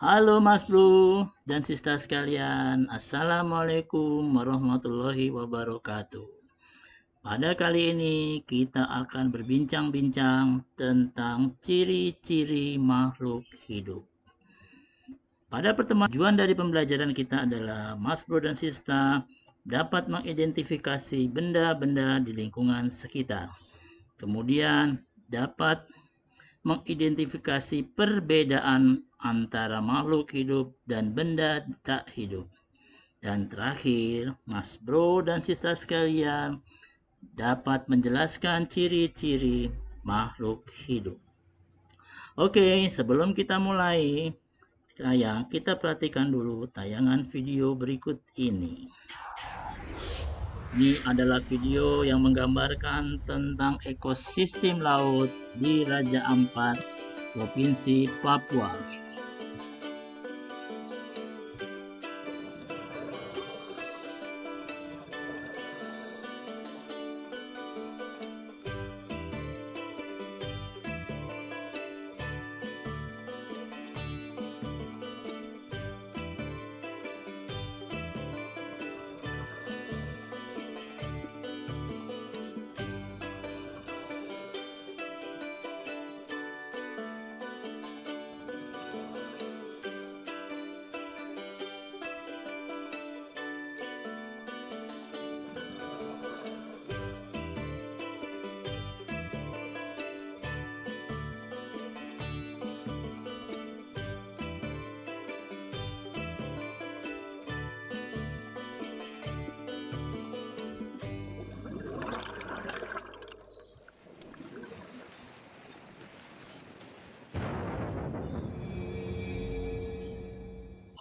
Halo Mas Bro dan Sista sekalian, Assalamualaikum warahmatullahi wabarakatuh. Pada kali ini kita akan berbincang-bincang tentang ciri-ciri makhluk hidup. Pada pertemuan tujuan dari pembelajaran kita adalah Mas Bro dan Sista dapat mengidentifikasi benda-benda di lingkungan sekitar. Kemudian dapat mengidentifikasi perbedaan antara makhluk hidup dan benda tak hidup. Dan terakhir, Mas Bro dan Sista sekalian dapat menjelaskan ciri-ciri makhluk hidup. Oke, sebelum kita mulai, kita perhatikan dulu tayangan video berikut ini. Ini adalah video yang menggambarkan tentang ekosistem laut di Raja Ampat, Provinsi Papua.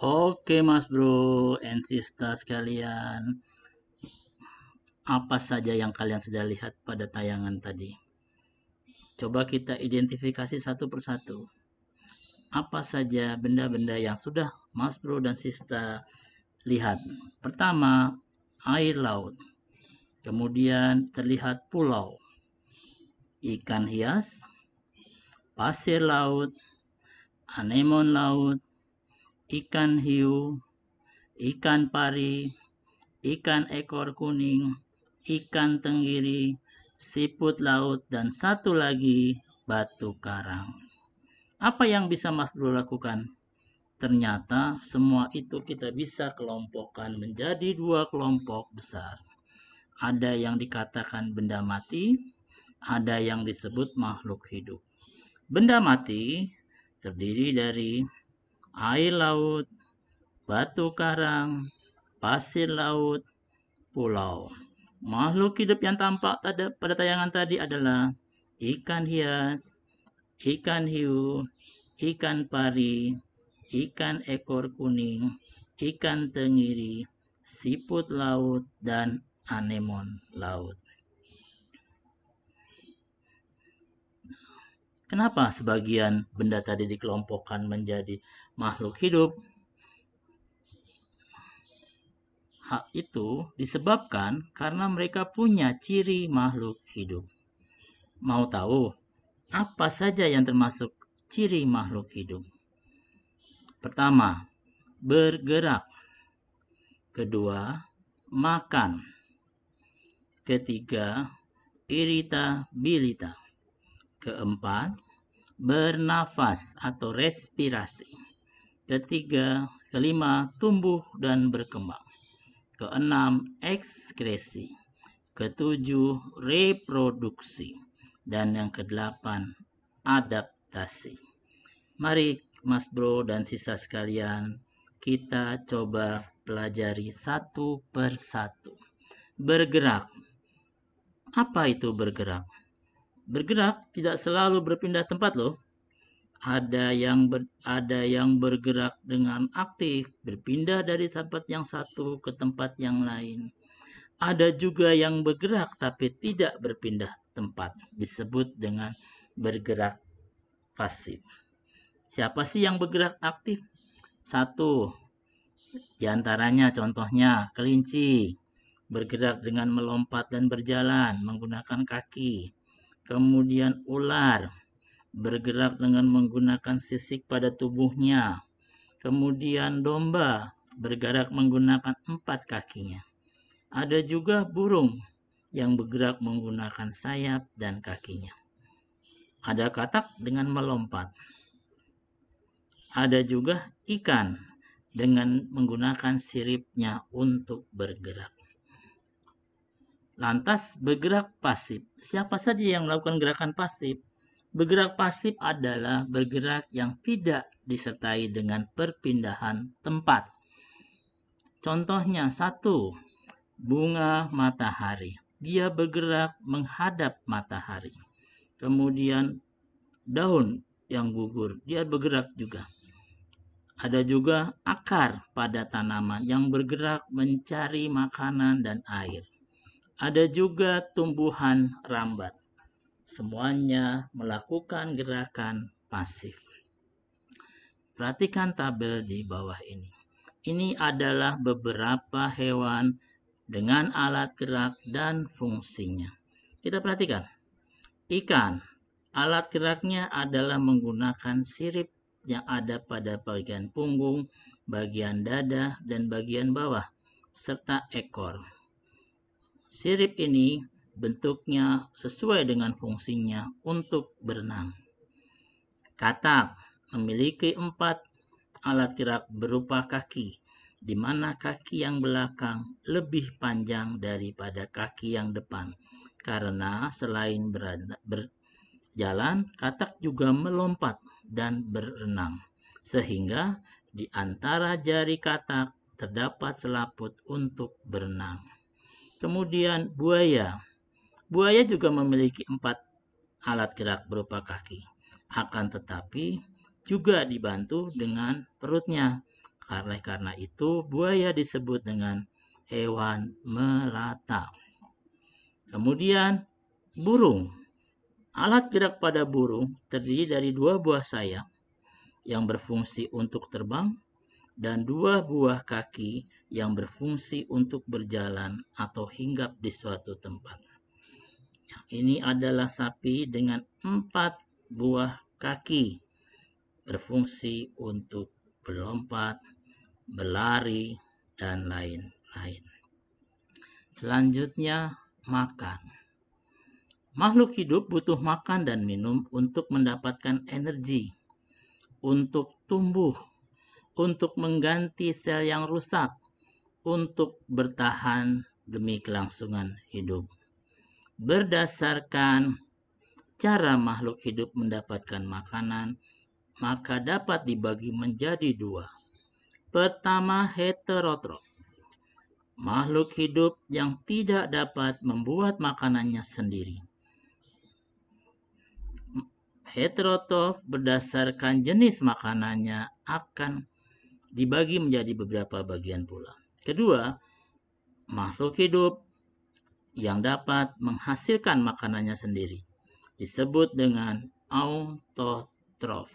Oke Mas Bro and Sista sekalian, apa saja yang kalian sudah lihat pada tayangan tadi? Coba kita identifikasi satu persatu. Apa saja benda-benda yang sudah Mas Bro dan Sista lihat? Pertama, air laut. Kemudian terlihat pulau, ikan hias, pasir laut, anemon laut, ikan hiu, ikan pari, ikan ekor kuning, ikan tenggiri, siput laut, dan satu lagi batu karang. Apa yang bisa Mas Bro lakukan? Ternyata semua itu kita bisa kelompokkan menjadi dua kelompok besar. Ada yang dikatakan benda mati, ada yang disebut makhluk hidup. Benda mati terdiri dari air laut, batu karang, pasir laut, pulau. Makhluk hidup yang tampak pada tayangan tadi adalah ikan hias, ikan hiu, ikan pari, ikan ekor kuning, ikan tenggiri, siput laut, dan anemon laut. Kenapa sebagian benda tadi dikelompokkan menjadi makhluk hidup? Hal itu disebabkan karena mereka punya ciri makhluk hidup. Mau tahu apa saja yang termasuk ciri makhluk hidup? Pertama, bergerak. Kedua, makan. Ketiga, iritabilitas. Keempat, bernafas atau respirasi. Kelima, tumbuh dan berkembang. Keenam, ekskresi. Ketujuh, reproduksi. Dan yang kedelapan, adaptasi. Mari Mas Bro dan Sista sekalian, kita coba pelajari satu persatu. Bergerak. Apa itu bergerak? Bergerak tidak selalu berpindah tempat loh. Ada yang bergerak dengan aktif, berpindah dari tempat yang satu ke tempat yang lain. Ada juga yang bergerak tapi tidak berpindah tempat, disebut dengan bergerak pasif. Siapa sih yang bergerak aktif? Satu, diantaranya contohnya kelinci, bergerak dengan melompat dan berjalan menggunakan kaki. Kemudian ular, bergerak dengan menggunakan sisik pada tubuhnya. Kemudian domba bergerak menggunakan 4 kakinya. Ada juga burung yang bergerak menggunakan sayap dan kakinya. Ada katak dengan melompat. Ada juga ikan dengan menggunakan siripnya untuk bergerak. Lantas bergerak pasif. Siapa saja yang melakukan gerakan pasif? Bergerak pasif adalah bergerak yang tidak disertai dengan perpindahan tempat. Contohnya 1, bunga matahari. Dia bergerak menghadap matahari. Kemudian daun yang gugur, dia bergerak juga. Ada juga akar pada tanaman yang bergerak mencari makanan dan air. Ada juga tumbuhan rambat. Semuanya melakukan gerakan pasif. Perhatikan tabel di bawah ini. Ini adalah beberapa hewan dengan alat gerak dan fungsinya. Kita perhatikan. Ikan. Alat geraknya adalah menggunakan sirip yang ada pada bagian punggung, bagian dada, dan bagian bawah, serta ekor. Sirip ini bentuknya sesuai dengan fungsinya untuk berenang. Katak memiliki 4 alat gerak berupa kaki, di mana kaki yang belakang lebih panjang daripada kaki yang depan. Karena selain berjalan, katak juga melompat dan berenang. Sehingga di antara jari katak terdapat selaput untuk berenang. Kemudian buaya. Buaya juga memiliki 4 alat gerak berupa kaki. Akan tetapi juga dibantu dengan perutnya. Karena itu buaya disebut dengan hewan melata. Kemudian burung. Alat gerak pada burung terdiri dari 2 buah sayap yang berfungsi untuk terbang dan 2 buah kaki yang berfungsi untuk berjalan atau hinggap di suatu tempat. Ini adalah sapi dengan 4 buah kaki, berfungsi untuk berlompat, berlari, dan lain-lain. Selanjutnya, makan. Makhluk hidup butuh makan dan minum untuk mendapatkan energi, untuk tumbuh, untuk mengganti sel yang rusak, untuk bertahan demi kelangsungan hidup. Berdasarkan cara makhluk hidup mendapatkan makanan, maka dapat dibagi menjadi 2. Pertama, heterotrof. Makhluk hidup yang tidak dapat membuat makanannya sendiri. Heterotrof berdasarkan jenis makanannya akan dibagi menjadi beberapa bagian pula. Kedua, makhluk hidup yang dapat menghasilkan makanannya sendiri disebut dengan autotrof.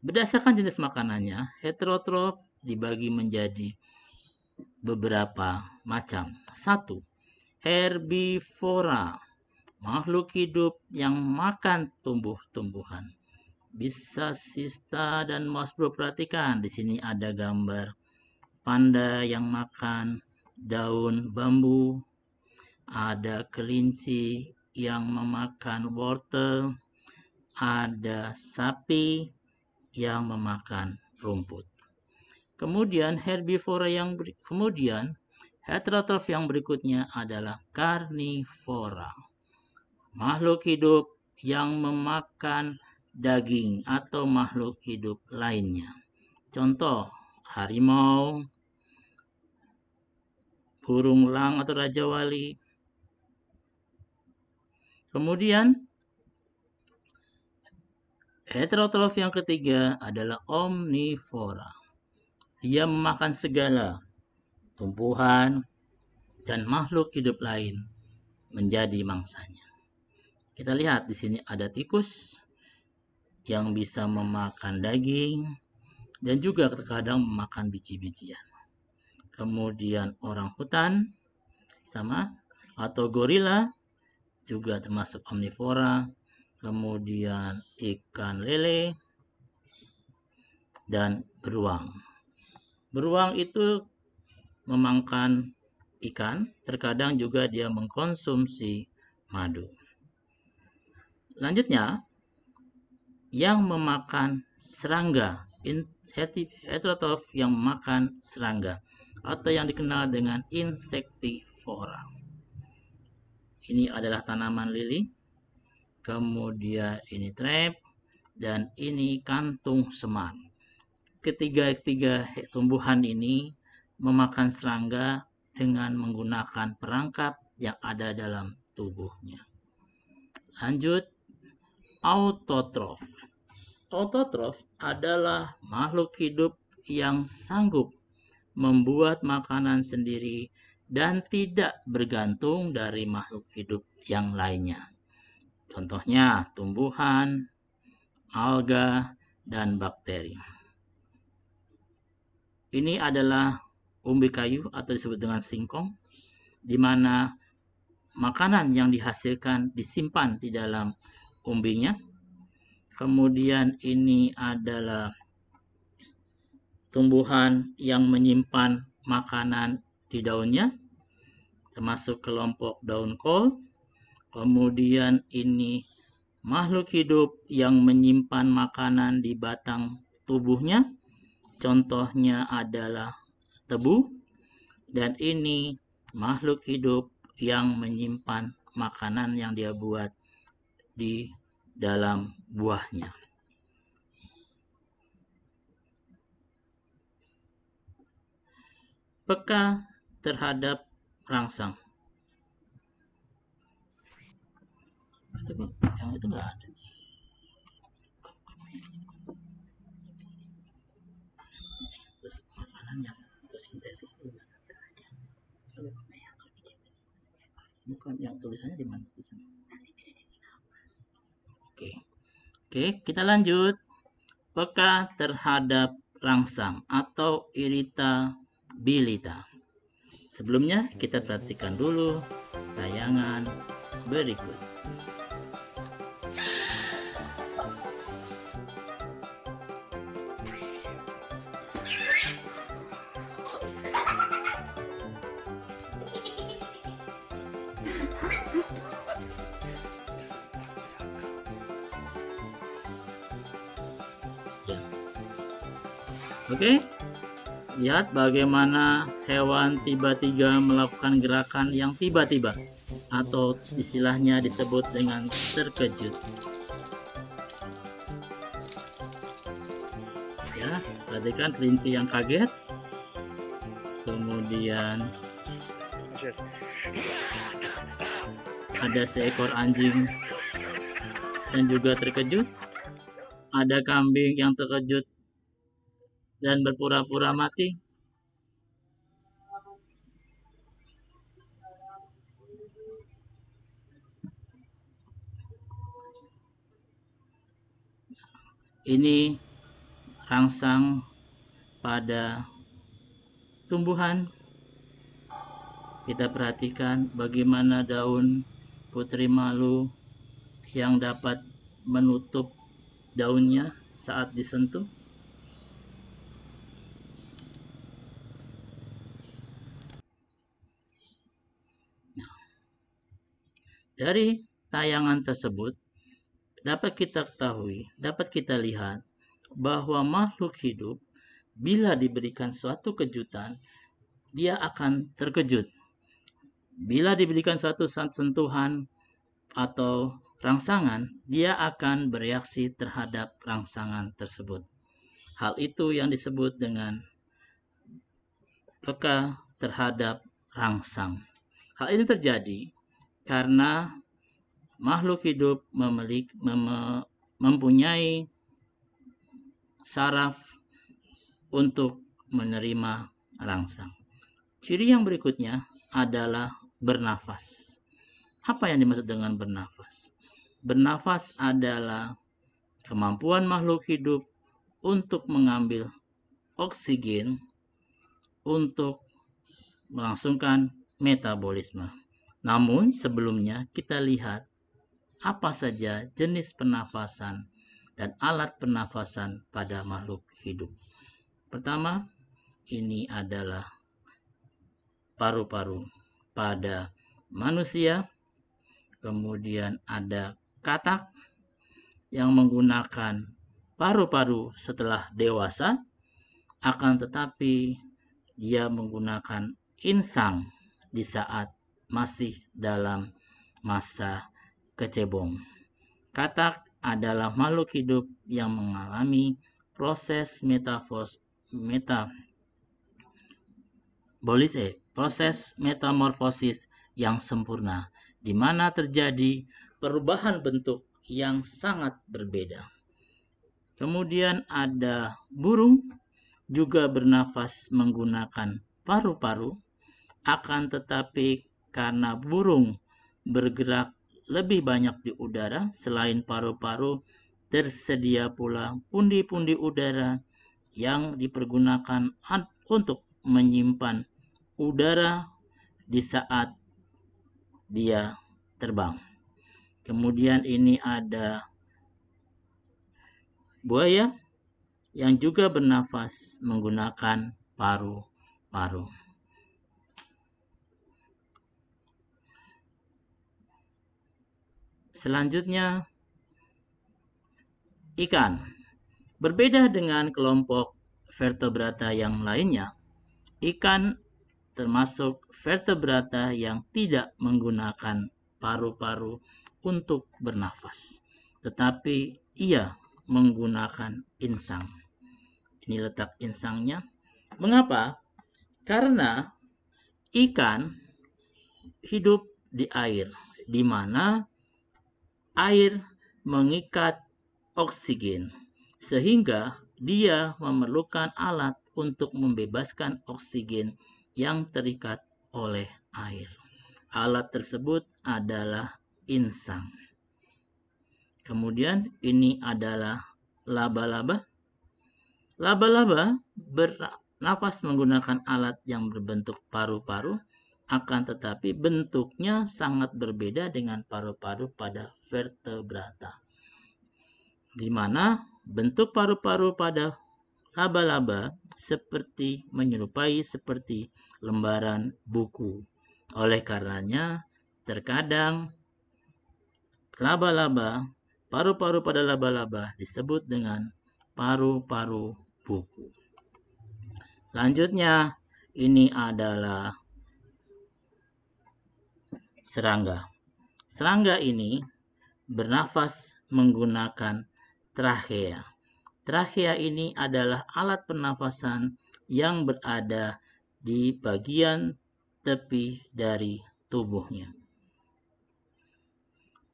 Berdasarkan jenis makanannya, heterotrof dibagi menjadi beberapa macam. 1. Herbivora. Makhluk hidup yang makan tumbuh-tumbuhan. Bisa Sista dan Mas Bro perhatikan, di sini ada gambar panda yang makan daun bambu, ada kelinci yang memakan wortel, ada sapi yang memakan rumput. Kemudian herbivora heterotrof yang berikutnya adalah karnivora. Makhluk hidup yang memakan daging atau makhluk hidup lainnya. Contoh, harimau, burung elang atau raja wali. Kemudian, heterotrof yang ketiga adalah omnivora. Dia memakan segala tumbuhan dan makhluk hidup lain menjadi mangsanya. Kita lihat di sini ada tikus yang bisa memakan daging dan juga terkadang memakan biji-bijian. Kemudian orang hutan sama atau gorila juga termasuk omnivora. Kemudian ikan lele, dan beruang. Beruang itu memakan ikan, terkadang juga dia mengkonsumsi madu. Selanjutnya, yang memakan serangga, heterotroph yang memakan serangga, atau yang dikenal dengan insektivora. Ini adalah tanaman lili, kemudian ini trap, dan ini kantung semar. Ketiga tumbuhan ini memakan serangga dengan menggunakan perangkap yang ada dalam tubuhnya. Lanjut, autotrof. Autotrof adalah makhluk hidup yang sanggup membuat makanan sendiri dan tidak bergantung dari makhluk hidup yang lainnya. Contohnya tumbuhan, alga, dan bakteri. Ini adalah umbi kayu atau disebut dengan singkong, di mana makanan yang dihasilkan disimpan di dalam umbinya. Kemudian ini adalah tumbuhan yang menyimpan makanan di daunnya, termasuk kelompok daun kol. Kemudian ini makhluk hidup yang menyimpan makanan di batang tubuhnya. Contohnya adalah tebu, dan ini makhluk hidup yang menyimpan makanan yang dia buat di dalam buahnya. Peka terhadap rangsang. Yang itu nggak ada. Terus makanan yang fotosintesis itu nggak ada. Bukan, yang tulisannya di mana? Oke, kita lanjut. Peka terhadap rangsang atau iritabilitas. Sebelumnya kita perhatikan dulu tayangan berikut. Oke, lihat bagaimana hewan tiba-tiba melakukan gerakan yang tiba-tiba, atau istilahnya disebut dengan terkejut. Ya, perhatikan kelinci yang kaget, kemudian ada seekor anjing yang juga terkejut, ada kambing yang terkejut dan berpura-pura mati. Ini rangsang pada tumbuhan. Kita perhatikan bagaimana daun putri malu yang dapat menutup daunnya saat disentuh. Dari tayangan tersebut dapat kita ketahui, dapat kita lihat bahwa makhluk hidup bila diberikan suatu kejutan, dia akan terkejut. Bila diberikan suatu sentuhan atau rangsangan, dia akan bereaksi terhadap rangsangan tersebut. Hal itu yang disebut dengan peka terhadap rangsang. Hal ini terjadi karena makhluk hidup mempunyai saraf untuk menerima rangsang. Ciri yang berikutnya adalah bernafas. Apa yang dimaksud dengan bernafas? Bernafas adalah kemampuan makhluk hidup untuk mengambil oksigen untuk melangsungkan metabolisme. Namun sebelumnya kita lihat apa saja jenis pernafasan dan alat pernafasan pada makhluk hidup. Pertama, ini adalah paru-paru pada manusia. Kemudian ada katak yang menggunakan paru-paru setelah dewasa, akan tetapi dia menggunakan insang di saat masih dalam masa kecebong. Katak adalah makhluk hidup yang mengalami proses metamorfosis yang sempurna, di mana terjadi perubahan bentuk yang sangat berbeda. Kemudian ada burung, juga bernafas menggunakan paru-paru, akan tetapi karena burung bergerak lebih banyak di udara, selain paru-paru, tersedia pula pundi-pundi udara yang dipergunakan untuk menyimpan udara di saat dia terbang. Kemudian ini ada buaya yang juga bernafas menggunakan paru-paru. Selanjutnya, ikan. Berbeda dengan kelompok vertebrata yang lainnya, ikan termasuk vertebrata yang tidak menggunakan paru-paru untuk bernafas, tetapi ia menggunakan insang. Ini letak insangnya. Mengapa? Karena ikan hidup di air, di mana air mengikat oksigen, sehingga dia memerlukan alat untuk membebaskan oksigen yang terikat oleh air. Alat tersebut adalah insang. Kemudian ini adalah laba-laba. Laba-laba bernafas menggunakan alat yang berbentuk paru-paru, akan tetapi bentuknya sangat berbeda dengan paru-paru pada vertebrata, di mana bentuk paru-paru pada laba-laba menyerupai seperti lembaran buku. Oleh karenanya, terkadang paru-paru pada laba-laba disebut dengan paru-paru buku. Selanjutnya, ini adalah serangga. Serangga ini bernafas menggunakan trachea. Trachea ini adalah alat pernafasan yang berada di bagian tepi dari tubuhnya.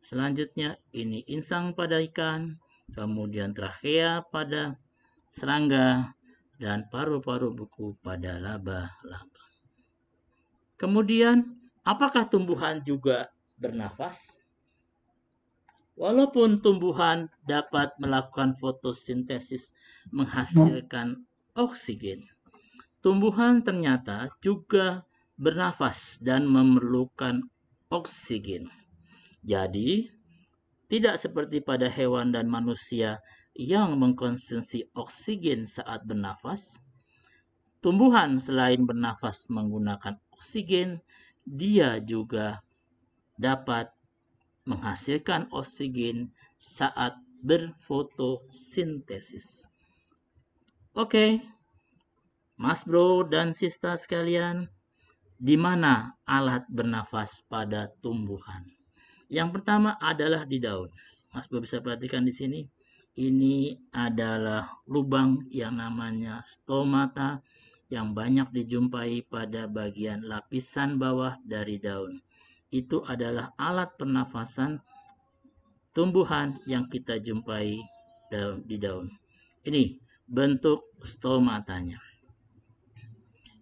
Selanjutnya, ini insang pada ikan, kemudian trachea pada serangga, dan paru-paru buku pada laba-laba. Kemudian, apakah tumbuhan juga bernafas? Walaupun tumbuhan dapat melakukan fotosintesis menghasilkan oksigen, tumbuhan ternyata juga bernafas dan memerlukan oksigen. Jadi, tidak seperti pada hewan dan manusia yang mengkonsumsi oksigen saat bernafas, tumbuhan selain bernafas menggunakan oksigen, dia juga dapat menghasilkan oksigen saat berfotosintesis. Oke, Mas Bro dan Sista sekalian, di mana alat bernafas pada tumbuhan? Yang pertama adalah di daun. Mas Bro bisa perhatikan di sini. Ini adalah lubang yang namanya stomata yang banyak dijumpai pada bagian lapisan bawah dari daun. Itu adalah alat pernafasan tumbuhan yang kita jumpai di daun. Ini bentuk stomatanya.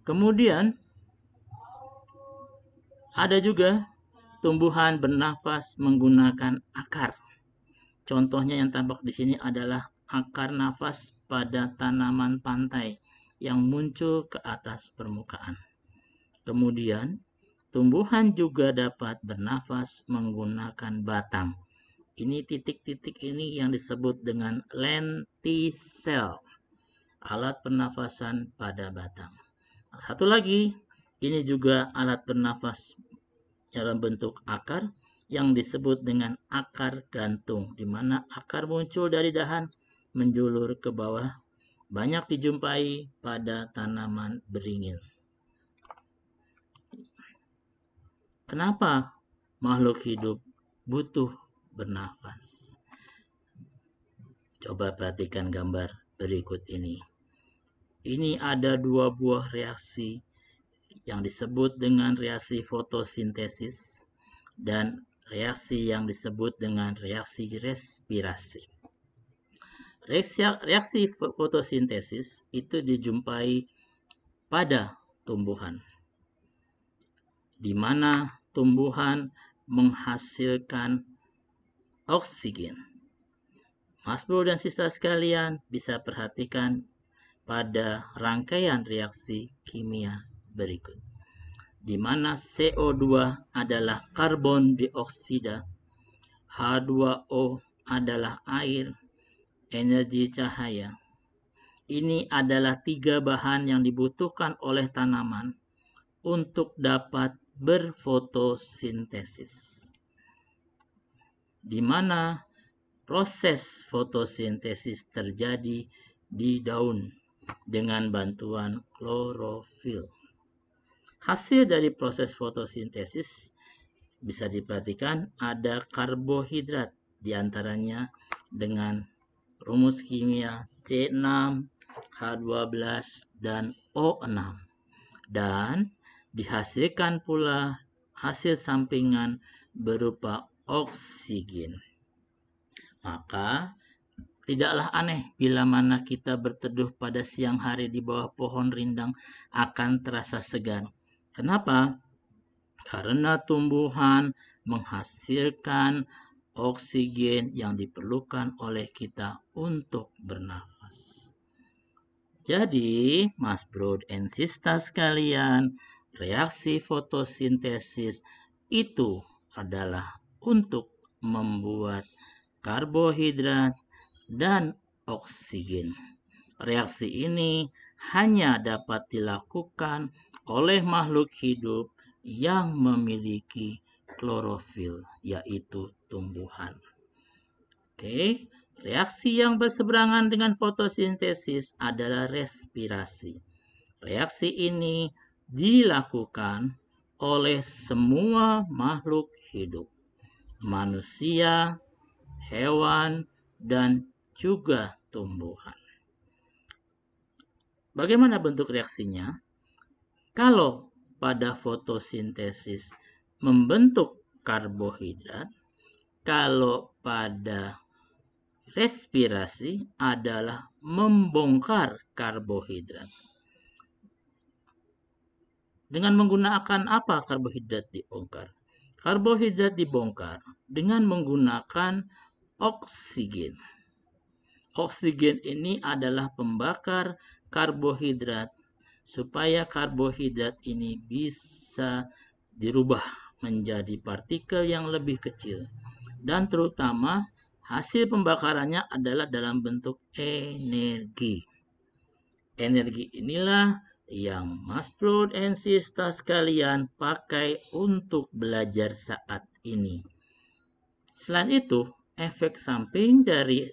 Kemudian ada juga tumbuhan bernafas menggunakan akar. Contohnya yang tampak di sini adalah akar nafas pada tanaman pantai yang muncul ke atas permukaan. Kemudian tumbuhan juga dapat bernafas menggunakan batang. Ini titik-titik ini yang disebut dengan lenticel, alat pernafasan pada batang. Satu lagi, ini juga alat bernafas dalam bentuk akar yang disebut dengan akar gantung, di mana akar muncul dari dahan menjulur ke bawah, banyak dijumpai pada tanaman beringin. Kenapa makhluk hidup butuh bernafas? Coba perhatikan gambar berikut ini. Ini ada dua buah reaksi yang disebut dengan reaksi fotosintesis dan reaksi yang disebut dengan reaksi respirasi. Reaksi fotosintesis itu dijumpai pada tumbuhan, di mana tumbuhan menghasilkan oksigen. Mas Bro dan Sista sekalian bisa perhatikan pada rangkaian reaksi kimia berikut, di mana CO2 adalah karbon dioksida, H2O adalah air, energi cahaya. Ini adalah 3 bahan yang dibutuhkan oleh tanaman untuk dapat berfotosintesis, di mana proses fotosintesis terjadi di daun dengan bantuan klorofil. Hasil dari proses fotosintesis bisa diperhatikan ada karbohidrat, diantaranya dengan rumus kimia C6, H12, dan O6. Dan dihasilkan pula hasil sampingan berupa oksigen. Maka tidaklah aneh bila mana kita berteduh pada siang hari di bawah pohon rindang akan terasa segar. Kenapa? Karena tumbuhan menghasilkan oksigen yang diperlukan oleh kita untuk bernafas. Jadi, Mas Bro and Sista sekalian, reaksi fotosintesis itu adalah untuk membuat karbohidrat dan oksigen. Reaksi ini hanya dapat dilakukan oleh makhluk hidup yang memiliki klorofil, yaitu tumbuhan. Oke, reaksi yang berseberangan dengan fotosintesis adalah respirasi. Reaksi ini dilakukan oleh semua makhluk hidup, manusia, hewan, dan juga tumbuhan. Bagaimana bentuk reaksinya? Kalau pada fotosintesis membentuk karbohidrat, kalau pada respirasi adalah membongkar karbohidrat. Dengan menggunakan apa karbohidrat dibongkar? Karbohidrat dibongkar dengan menggunakan oksigen. Oksigen ini adalah pembakar karbohidrat supaya karbohidrat ini bisa dirubah menjadi partikel yang lebih kecil. Dan terutama hasil pembakarannya adalah dalam bentuk energi. Energi inilah yang Mas Bro and Sista sekalian pakai untuk belajar saat ini. Selain itu, efek samping dari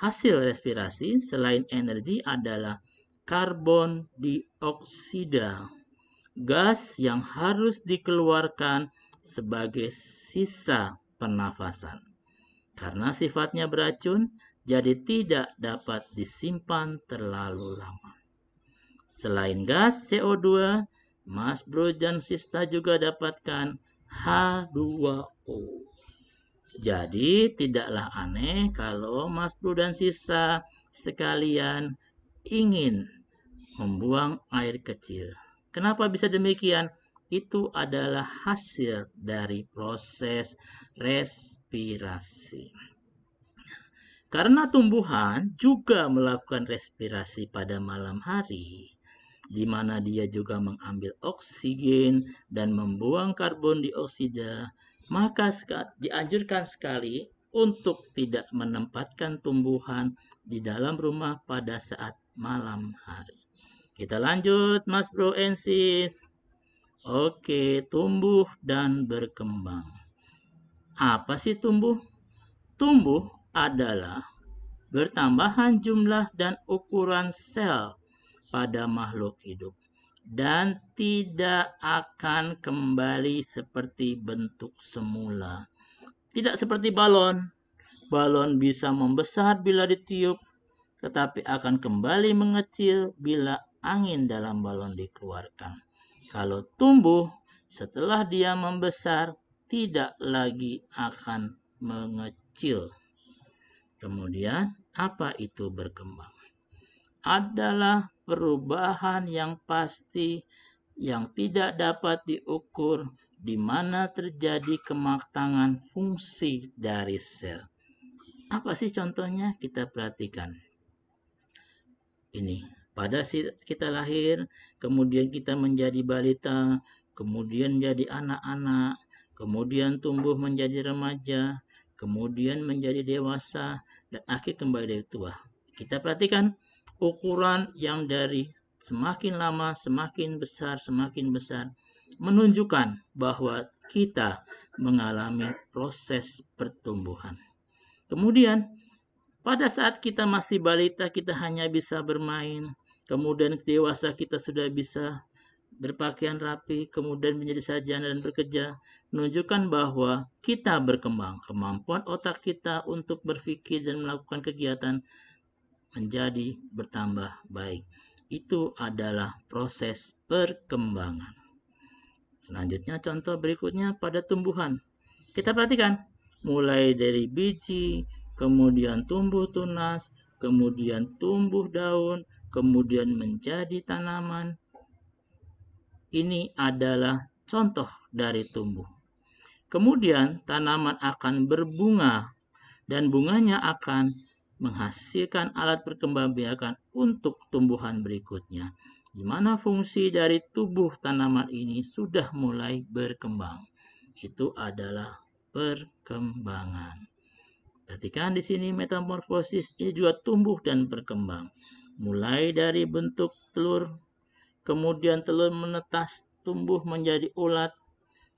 hasil respirasi selain energi adalah karbon dioksida, gas yang harus dikeluarkan sebagai sisa pernafasan. Karena sifatnya beracun, jadi tidak dapat disimpan terlalu lama. Selain gas CO2, Mas Bro dan Sista juga dapatkan H2O. Jadi tidaklah aneh kalau Mas Bro dan Sista sekalian ingin membuang air kecil. Kenapa bisa demikian? Itu adalah hasil dari proses respirasi. Karena tumbuhan juga melakukan respirasi pada malam hari, di mana dia juga mengambil oksigen dan membuang karbon dioksida, maka dianjurkan sekali untuk tidak menempatkan tumbuhan di dalam rumah pada saat malam hari. Kita lanjut, Mas Bro and Sis. Oke, tumbuh dan berkembang. Apa sih tumbuh? Tumbuh adalah bertambahan jumlah dan ukuran sel pada makhluk hidup dan tidak akan kembali seperti bentuk semula. Tidak seperti balon. Balon bisa membesar bila ditiup, tetapi akan kembali mengecil bila angin dalam balon dikeluarkan. Kalau tumbuh, setelah dia membesar, tidak lagi akan mengecil. Kemudian, apa itu berkembang? Adalah perubahan yang pasti yang tidak dapat diukur, di mana terjadi kematangan fungsi dari sel. Apa sih contohnya? Kita perhatikan. Ini, pada saat kita lahir, kemudian kita menjadi balita, kemudian jadi anak-anak, kemudian tumbuh menjadi remaja, kemudian menjadi dewasa, dan akhir kembali tua. Kita perhatikan ukuran yang dari semakin lama semakin besar, menunjukkan bahwa kita mengalami proses pertumbuhan. Kemudian, pada saat kita masih balita, kita hanya bisa bermain. Kemudian dewasa kita sudah bisa berpakaian rapi, kemudian menjadi sarjana dan bekerja, menunjukkan bahwa kita berkembang. Kemampuan otak kita untuk berpikir dan melakukan kegiatan menjadi bertambah baik. Itu adalah proses perkembangan. Selanjutnya contoh berikutnya pada tumbuhan. Kita perhatikan, mulai dari biji, kemudian tumbuh tunas, kemudian tumbuh daun, kemudian menjadi tanaman. Ini adalah contoh dari tumbuh. Kemudian tanaman akan berbunga dan bunganya akan menghasilkan alat perkembangbiakan untuk tumbuhan berikutnya, di mana fungsi dari tubuh tanaman ini sudah mulai berkembang. Itu adalah perkembangan. Perhatikan di sini metamorfosis ini juga tumbuh dan berkembang. Mulai dari bentuk telur, kemudian telur menetas, tumbuh menjadi ulat,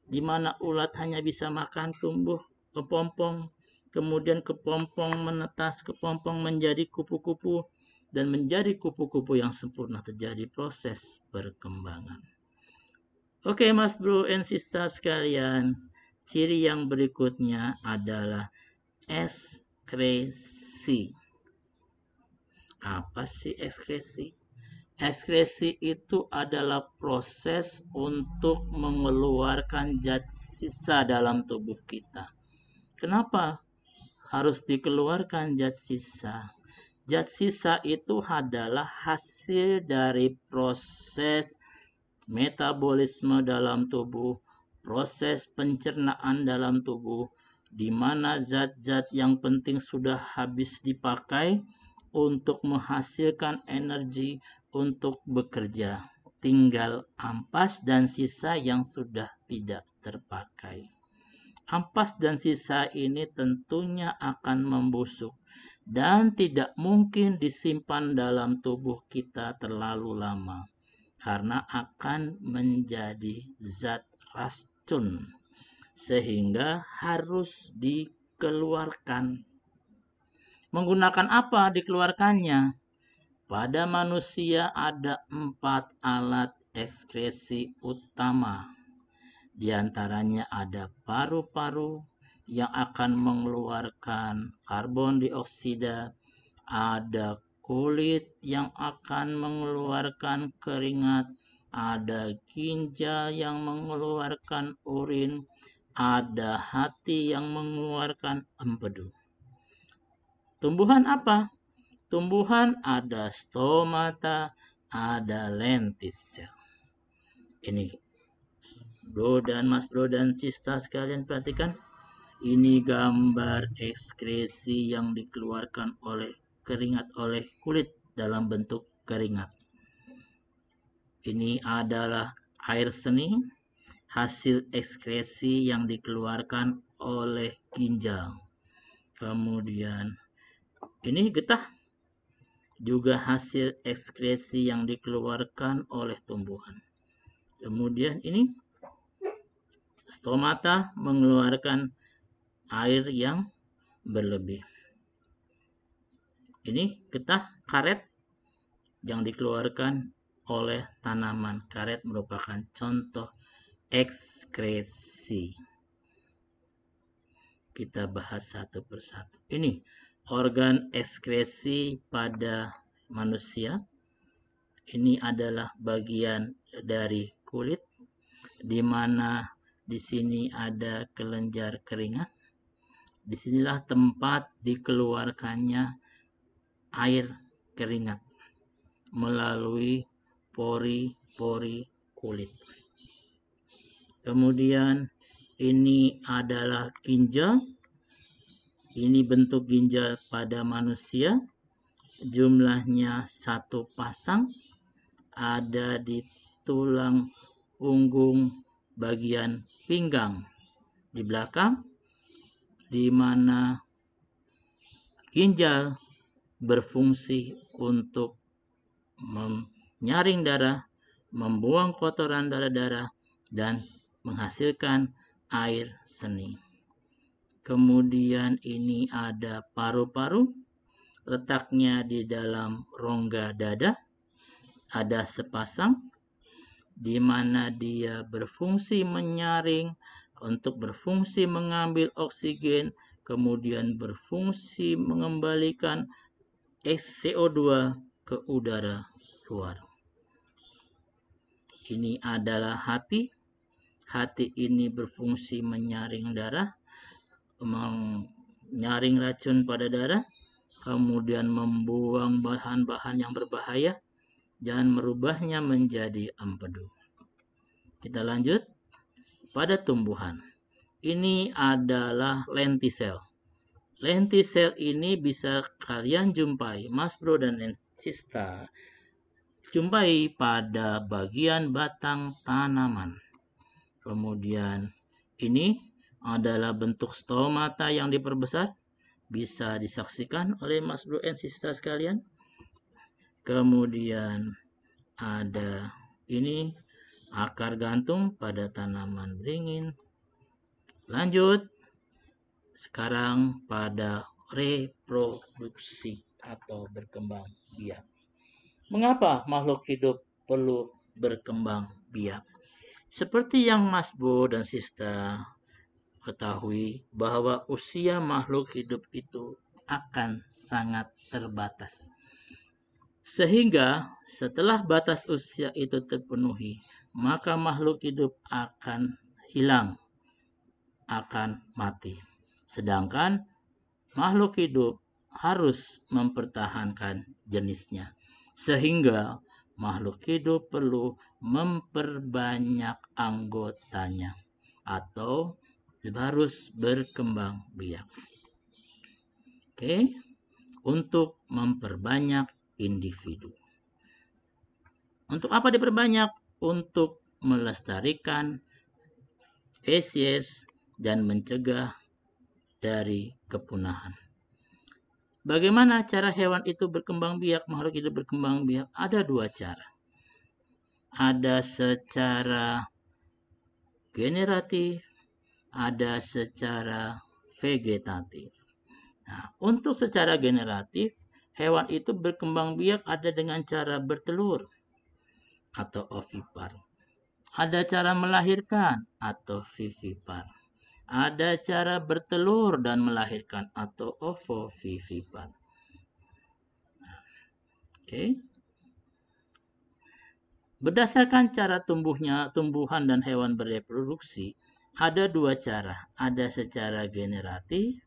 di mana ulat hanya bisa makan tumbuh kepompong, kemudian kepompong menetas, kepompong menjadi kupu-kupu, dan menjadi kupu-kupu yang sempurna, terjadi proses perkembangan. Oke, Mas Bro and Sister sekalian, ciri yang berikutnya adalah ekskresi. Apa sih ekskresi? Ekskresi itu adalah proses untuk mengeluarkan zat sisa dalam tubuh kita. Kenapa harus dikeluarkan zat sisa? Zat sisa itu adalah hasil dari proses metabolisme dalam tubuh, proses pencernaan dalam tubuh, di mana zat-zat yang penting sudah habis dipakai untuk menghasilkan energi untuk bekerja. Tinggal ampas dan sisa yang sudah tidak terpakai. Ampas dan sisa ini tentunya akan membusuk dan tidak mungkin disimpan dalam tubuh kita terlalu lama, karena akan menjadi zat racun, sehingga harus dikeluarkan. Menggunakan apa dikeluarkannya? Pada manusia ada 4 alat ekskresi utama. Di antaranya ada paru-paru yang akan mengeluarkan karbon dioksida, ada kulit yang akan mengeluarkan keringat, ada ginjal yang mengeluarkan urin, ada hati yang mengeluarkan empedu. Tumbuhan apa? Tumbuhan ada stomata, ada lenticel. Ini Bro dan Mas Bro dan Sista sekalian perhatikan. Ini gambar ekskresi yang dikeluarkan oleh keringat oleh kulit dalam bentuk keringat. Ini adalah air seni, hasil ekskresi yang dikeluarkan oleh ginjal. Kemudian ini getah juga hasil ekskresi yang dikeluarkan oleh tumbuhan. Kemudian ini stomata mengeluarkan air yang berlebih. Ini getah karet yang dikeluarkan oleh tanaman. Karet merupakan contoh ekskresi. Kita bahas satu persatu. Ini organ ekskresi pada manusia. Ini adalah bagian dari kulit, di mana di sini ada kelenjar keringat. Disinilah tempat dikeluarkannya air keringat melalui pori-pori kulit. Kemudian ini adalah ginjal. Ini bentuk ginjal pada manusia. Jumlahnya 1 pasang. Ada di tulang punggung bagian pinggang di belakang, di mana ginjal berfungsi untuk menyaring darah, membuang kotoran darah-darah, dan menghasilkan air seni. Kemudian ini ada paru-paru, letaknya di dalam rongga dada, ada sepasang, di mana dia berfungsi menyaring, untuk berfungsi mengambil oksigen, kemudian berfungsi mengembalikan CO2 ke udara luar. Ini adalah hati. Hati ini berfungsi menyaring darah, menyaring racun pada darah, kemudian membuang bahan-bahan yang berbahaya dan merubahnya menjadi empedu. Kita lanjut pada tumbuhan. Ini adalah lentisel. Lentisel ini bisa kalian jumpai, Mas Bro dan Sista, jumpai pada bagian batang tanaman. Kemudian ini adalah bentuk stomata yang diperbesar, bisa disaksikan oleh Mas Bro dan Sista sekalian. Kemudian ada ini akar gantung pada tanaman beringin. Lanjut sekarang pada reproduksi atau berkembang biak. Mengapa makhluk hidup perlu berkembang biak? Seperti yang Mas Bo dan Sista ketahui bahwa usia makhluk hidup itu akan sangat terbatas. Sehingga setelah batas usia itu terpenuhi, maka makhluk hidup akan hilang, akan mati. Sedangkan makhluk hidup harus mempertahankan jenisnya. Sehingga makhluk hidup perlu memperbanyak anggotanya atau harus berkembang biak. Oke, untuk memperbanyak individu. Untuk apa diperbanyak? Untuk melestarikan spesies dan mencegah dari kepunahan. Bagaimana cara hewan itu berkembang biak, makhluk hidup berkembang biak? Ada 2 cara. Ada secara generatif, ada secara vegetatif. Nah, untuk secara generatif, hewan itu berkembang biak ada dengan cara bertelur atau ovipar. Ada cara melahirkan atau vivipar. Ada cara bertelur dan melahirkan atau ovovivipar. Oke. Berdasarkan cara tumbuhan dan hewan bereproduksi, ada 2 cara. Ada secara generatif,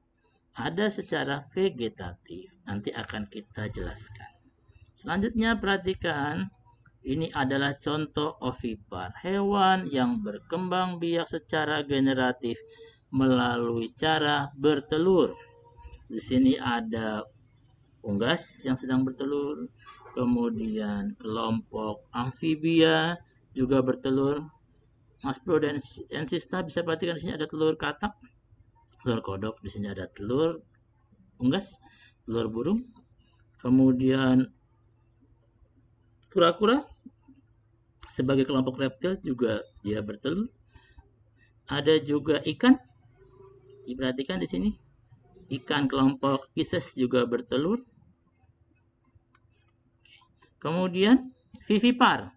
ada secara vegetatif. Nanti akan kita jelaskan. Selanjutnya perhatikan, ini adalah contoh ovipar, hewan yang berkembang biak secara generatif melalui cara bertelur. Di sini ada unggas yang sedang bertelur, kemudian kelompok amfibia juga bertelur. Mas Bro dan Sista bisa perhatikan di sini ada telur katak, telur kodok, di sini ada telur unggas, telur burung. Kemudian kura-kura sebagai kelompok reptil juga dia bertelur. Ada juga ikan, diperhatikan di sini. Ikan kelompok Pisces juga bertelur. Kemudian vivipar,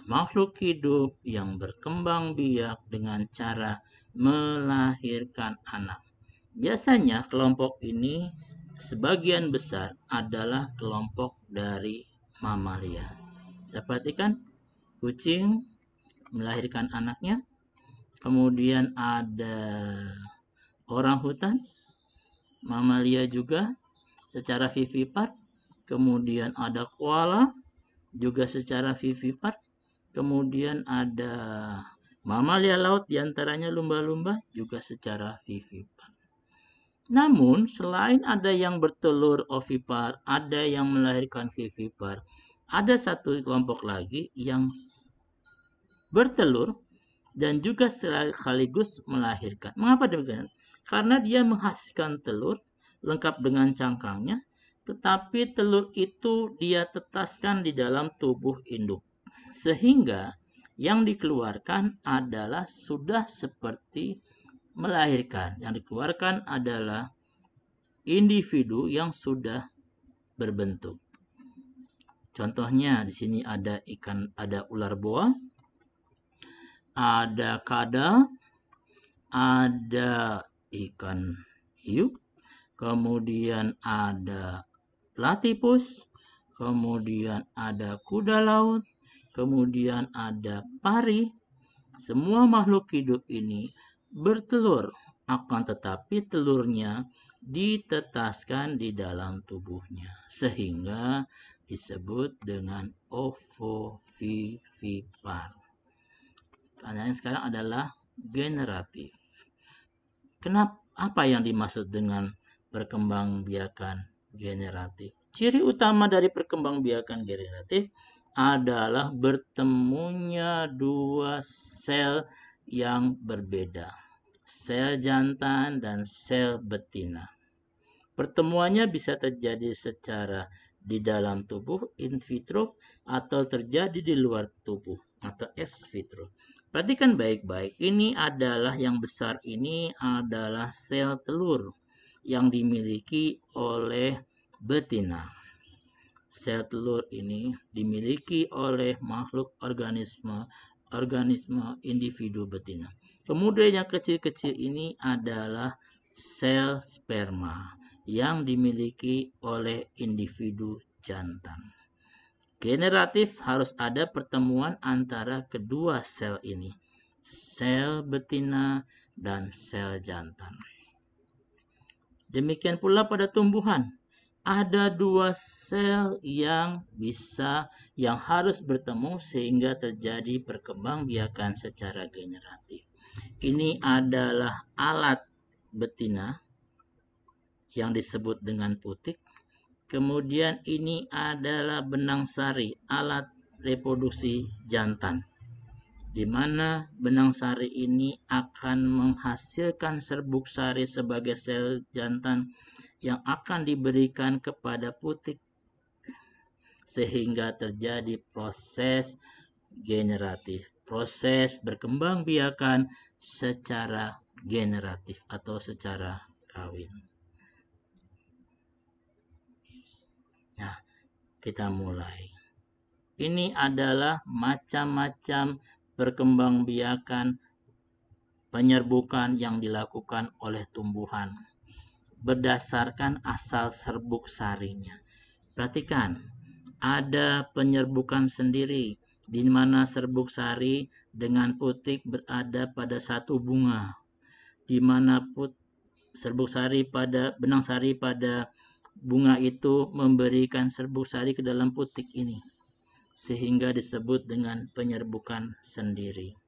makhluk hidup yang berkembang biak dengan cara melahirkan anak. Biasanya kelompok ini sebagian besar adalah kelompok dari mamalia. Seperti kan kucing melahirkan anaknya, kemudian ada orang hutan, mamalia juga secara vivipar, kemudian ada koala juga secara vivipar, kemudian ada mamalia laut diantaranya lumba-lumba juga secara vivipar. Namun selain ada yang bertelur ovipar, ada yang melahirkan vivipar, ada satu kelompok lagi yang bertelur dan juga sekaligus melahirkan. Mengapa demikian? Karena dia menghasilkan telur lengkap dengan cangkangnya, tetapi telur itu dia tetaskan di dalam tubuh induk. Sehingga yang dikeluarkan adalah sudah seperti melahirkan. Yang dikeluarkan adalah individu yang sudah berbentuk. Contohnya di sini ada ikan, ada ular boa, ada kadal, ada ikan hiu, kemudian ada platypus, kemudian ada kuda laut, kemudian ada pari. Semua makhluk hidup ini bertelur, akan tetapi telurnya ditetaskan di dalam tubuhnya, sehingga disebut dengan ovovivipar. Pertanyaan sekarang adalah generatif. Kenapa? Apa yang dimaksud dengan perkembangbiakan generatif? Ciri utama dari perkembangbiakan generatif adalah bertemunya dua sel yang berbeda, sel jantan dan sel betina. Pertemuannya bisa terjadi secara di dalam tubuh in vitro atau terjadi di luar tubuh atau ex vitro. Perhatikan baik-baik, ini adalah yang besar ini adalah sel telur yang dimiliki oleh betina. Sel telur ini dimiliki oleh makhluk organisme individu betina. Kemudian yang kecil-kecil ini adalah sel sperma yang dimiliki oleh individu jantan. Generatif harus ada pertemuan antara kedua sel ini, sel betina dan sel jantan. Demikian pula pada tumbuhan, ada dua sel yang harus bertemu sehingga terjadi perkembangbiakan secara generatif. Ini adalah alat betina yang disebut dengan putik. Kemudian ini adalah benang sari, alat reproduksi jantan, di mana benang sari ini akan menghasilkan serbuk sari sebagai sel jantan yang akan diberikan kepada putik, sehingga terjadi proses generatif, proses berkembangbiakan secara generatif atau secara kawin. Nah, kita mulai. Ini adalah macam-macam perkembangbiakan penyerbukan yang dilakukan oleh tumbuhan berdasarkan asal serbuk sarinya. Perhatikan, ada penyerbukan sendiri di mana serbuk sari dengan putik berada pada satu bunga, di mana serbuk sari pada benang sari pada bunga itu memberikan serbuk sari ke dalam putik ini, sehingga disebut dengan penyerbukan sendiri.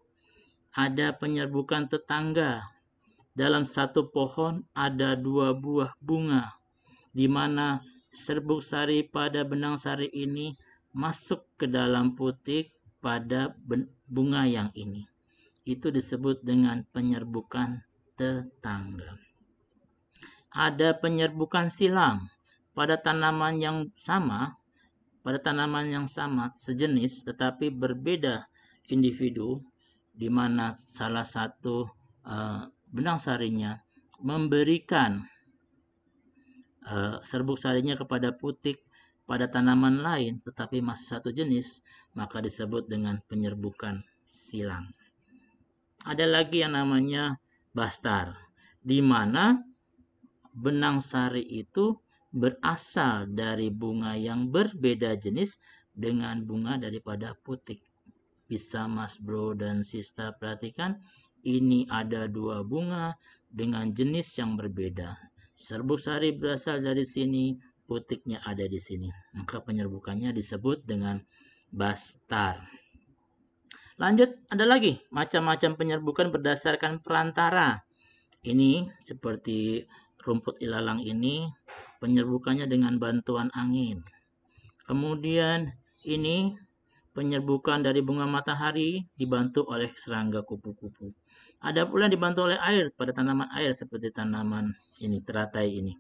Ada penyerbukan tetangga. Dalam satu pohon ada dua buah bunga, di mana serbuk sari pada benang sari ini masuk ke dalam putik pada bunga yang ini. Itu disebut dengan penyerbukan tetangga. ada penyerbukan silang pada tanaman yang sama, sejenis tetapi berbeda individu, di mana salah satu benang sarinya memberikan serbuk sarinya kepada putik pada tanaman lain tetapi masih satu jenis, maka disebut dengan penyerbukan silang. Ada lagi yang namanya bastar, di mana benang sari itu berasal dari bunga yang berbeda jenis dengan bunga daripada putik. Bisa Mas Bro dan Sista perhatikan, ini ada dua bunga dengan jenis yang berbeda. Serbuk sari berasal dari sini, putiknya ada di sini. Maka penyerbukannya disebut dengan bastar. Lanjut, ada lagi macam-macam penyerbukan berdasarkan perantara. Ini seperti rumput ilalang ini, penyerbukannya dengan bantuan angin. Kemudian ini penyerbukan dari bunga matahari dibantu oleh serangga kupu-kupu. Ada pula dibantu oleh air pada tanaman air seperti tanaman ini, teratai ini.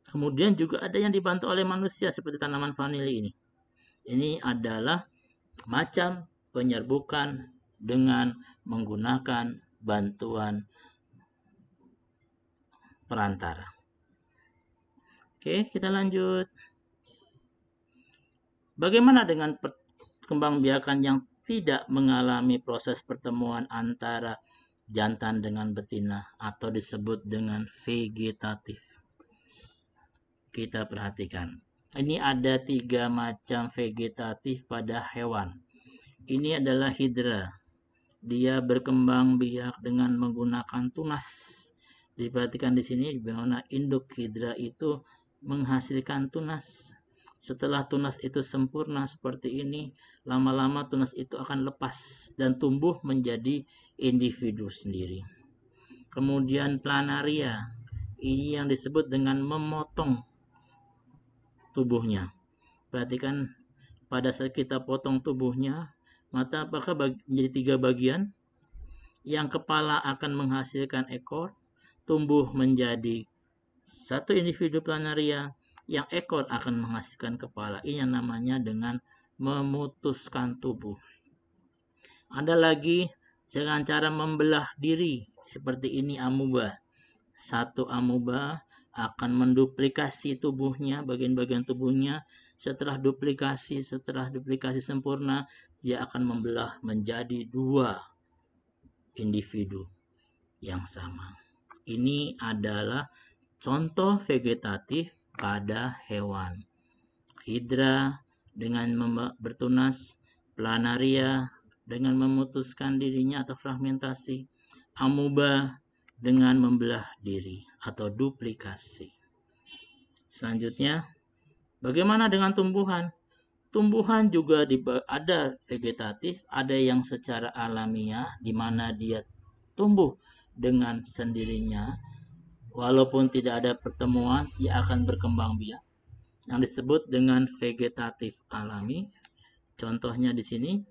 Kemudian juga ada yang dibantu oleh manusia seperti tanaman vanili ini. Ini adalah macam penyerbukan dengan menggunakan bantuan perantara. Oke, kita lanjut. Bagaimana dengan perkembangbiakan yang tidak mengalami proses pertemuan antara jantan dengan betina atau disebut dengan vegetatif? Kita perhatikan. Ini ada 3 macam vegetatif pada hewan. Ini adalah hidra. Dia berkembang biak dengan menggunakan tunas. Diperhatikan di sini bagaimana induk hidra itu menghasilkan tunas. Setelah tunas itu sempurna seperti ini, lama-lama tunas itu akan lepas dan tumbuh menjadi individu sendiri. Kemudian planaria, ini yang disebut dengan memotong tubuhnya. Perhatikan pada saat kita potong tubuhnya, maka apakah menjadi 3 bagian? Yang kepala akan menghasilkan ekor, tumbuh menjadi satu individu planaria, yang ekor akan menghasilkan kepala. Ini yang namanya dengan memutuskan tubuh. Ada lagi dengan cara membelah diri, seperti ini amuba. Satu amuba akan menduplikasi tubuhnya, bagian-bagian tubuhnya. Setelah duplikasi sempurna, dia akan membelah menjadi 2 individu yang sama. Ini adalah contoh vegetatif pada hewan. Hidra dengan bertunas, planaria dengan memutuskan dirinya atau fragmentasi, amuba dengan membelah diri atau duplikasi. Selanjutnya, bagaimana dengan tumbuhan? Tumbuhan juga ada vegetatif, ada yang secara alamiah, di mana dia tumbuh dengan sendirinya. Walaupun tidak ada pertemuan, ia akan berkembang biak. Yang disebut dengan vegetatif alami. Contohnya di sini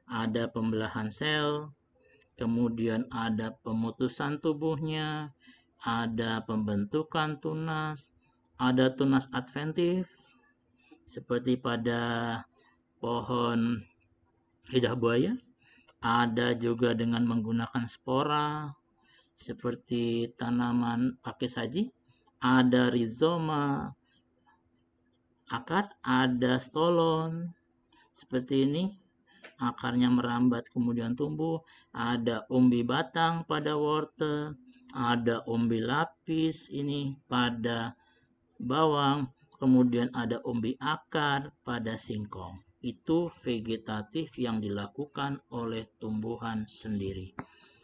ada pembelahan sel, kemudian ada pemutusan tubuhnya, ada pembentukan tunas, ada tunas adventif seperti pada pohon lidah buaya, ada juga dengan menggunakan spora seperti tanaman pakis saji, ada rizoma akar, ada stolon seperti ini, akarnya merambat kemudian tumbuh, ada umbi batang pada wortel, ada umbi lapis ini pada bawang, kemudian ada umbi akar pada singkong. Itu vegetatif yang dilakukan oleh tumbuhan sendiri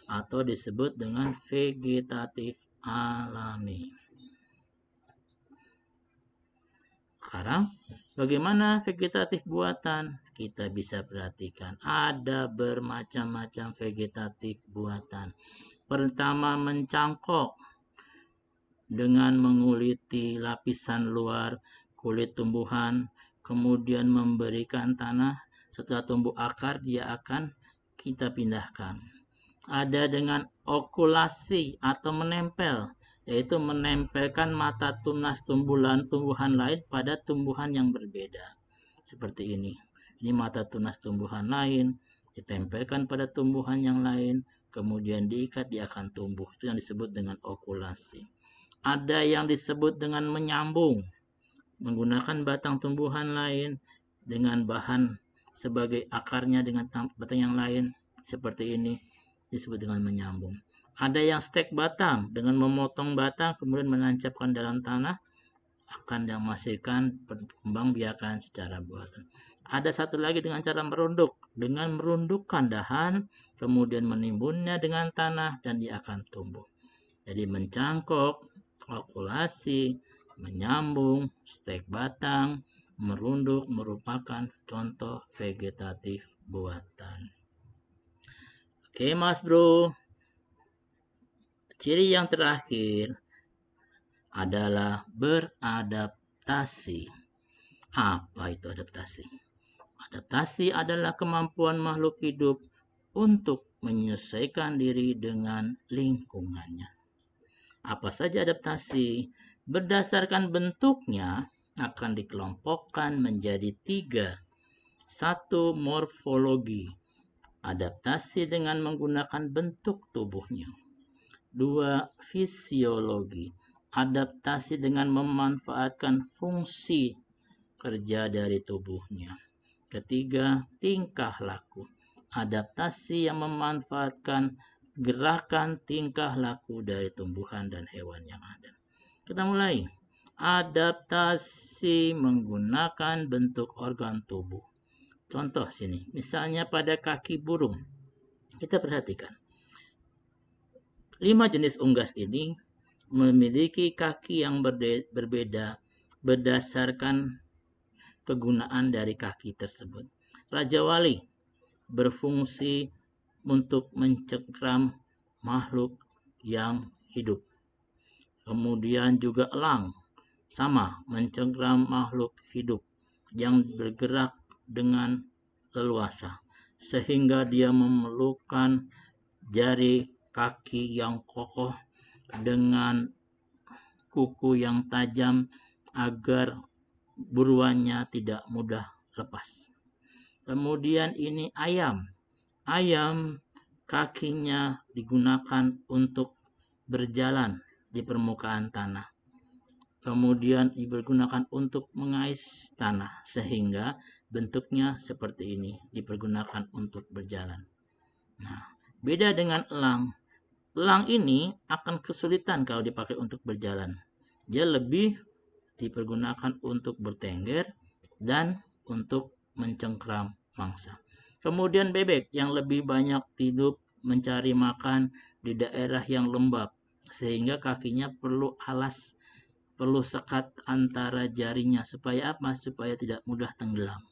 atau disebut dengan vegetatif alami. Sekarang, bagaimana vegetatif buatan? Kita bisa perhatikan ada bermacam-macam vegetatif buatan. Pertama, mencangkok dengan menguliti lapisan luar kulit tumbuhan, kemudian memberikan tanah. Setelah tumbuh akar, dia akan kita pindahkan. Ada dengan okulasi atau menempel, yaitu menempelkan mata tunas tumbuhan lain pada tumbuhan yang berbeda. Seperti ini. Ini mata tunas tumbuhan lain, ditempelkan pada tumbuhan yang lain, kemudian diikat, dia akan tumbuh. Itu yang disebut dengan okulasi. Ada yang disebut dengan menyambung, menggunakan batang tumbuhan lain dengan bahan sebagai akarnya dengan batang yang lain, seperti ini, disebut dengan menyambung. Ada yang stek batang, dengan memotong batang kemudian menancapkan dalam tanah, akan yang menghasilkan perkembang biakan secara buatan. Ada satu lagi dengan cara merunduk, dengan merundukkan dahan, kemudian menimbunnya dengan tanah dan dia akan tumbuh. Jadi mencangkok, okulasi, menyambung, stek batang, merunduk merupakan contoh vegetatif buatan. Oke Mas Bro, ciri yang terakhir adalah beradaptasi. Apa itu adaptasi? Adaptasi adalah kemampuan makhluk hidup untuk menyesuaikan diri dengan lingkungannya. Apa saja adaptasi? Berdasarkan bentuknya akan dikelompokkan menjadi 3. 1. Morfologi. Adaptasi dengan menggunakan bentuk tubuhnya. 2. Fisiologi. Adaptasi dengan memanfaatkan fungsi kerja dari tubuhnya. 3. Tingkah laku. Adaptasi yang memanfaatkan gerakan tingkah laku dari tumbuhan dan hewan yang ada. Kita mulai. Adaptasi menggunakan bentuk organ tubuh. Contoh sini, misalnya pada kaki burung. Kita perhatikan. 5 jenis unggas ini memiliki kaki yang berbeda berdasarkan kegunaan dari kaki tersebut. Raja Wali berfungsi untuk mencengkram makhluk yang hidup. Kemudian juga elang sama mencengkram makhluk hidup yang bergerak dengan leluasa sehingga dia memerlukan jari kaki yang kokoh dengan kuku yang tajam agar buruannya tidak mudah lepas. Kemudian ini ayam. Ayam kakinya digunakan untuk berjalan di permukaan tanah. Kemudian digunakan untuk mengais tanah sehingga bentuknya seperti ini, dipergunakan untuk berjalan. Nah, beda dengan elang. Elang ini akan kesulitan kalau dipakai untuk berjalan. Dia lebih dipergunakan untuk bertengger dan untuk mencengkram mangsa. Kemudian bebek yang lebih banyak hidup mencari makan di daerah yang lembab sehingga kakinya perlu alas, perlu sekat antara jarinya supaya apa? Supaya tidak mudah tenggelam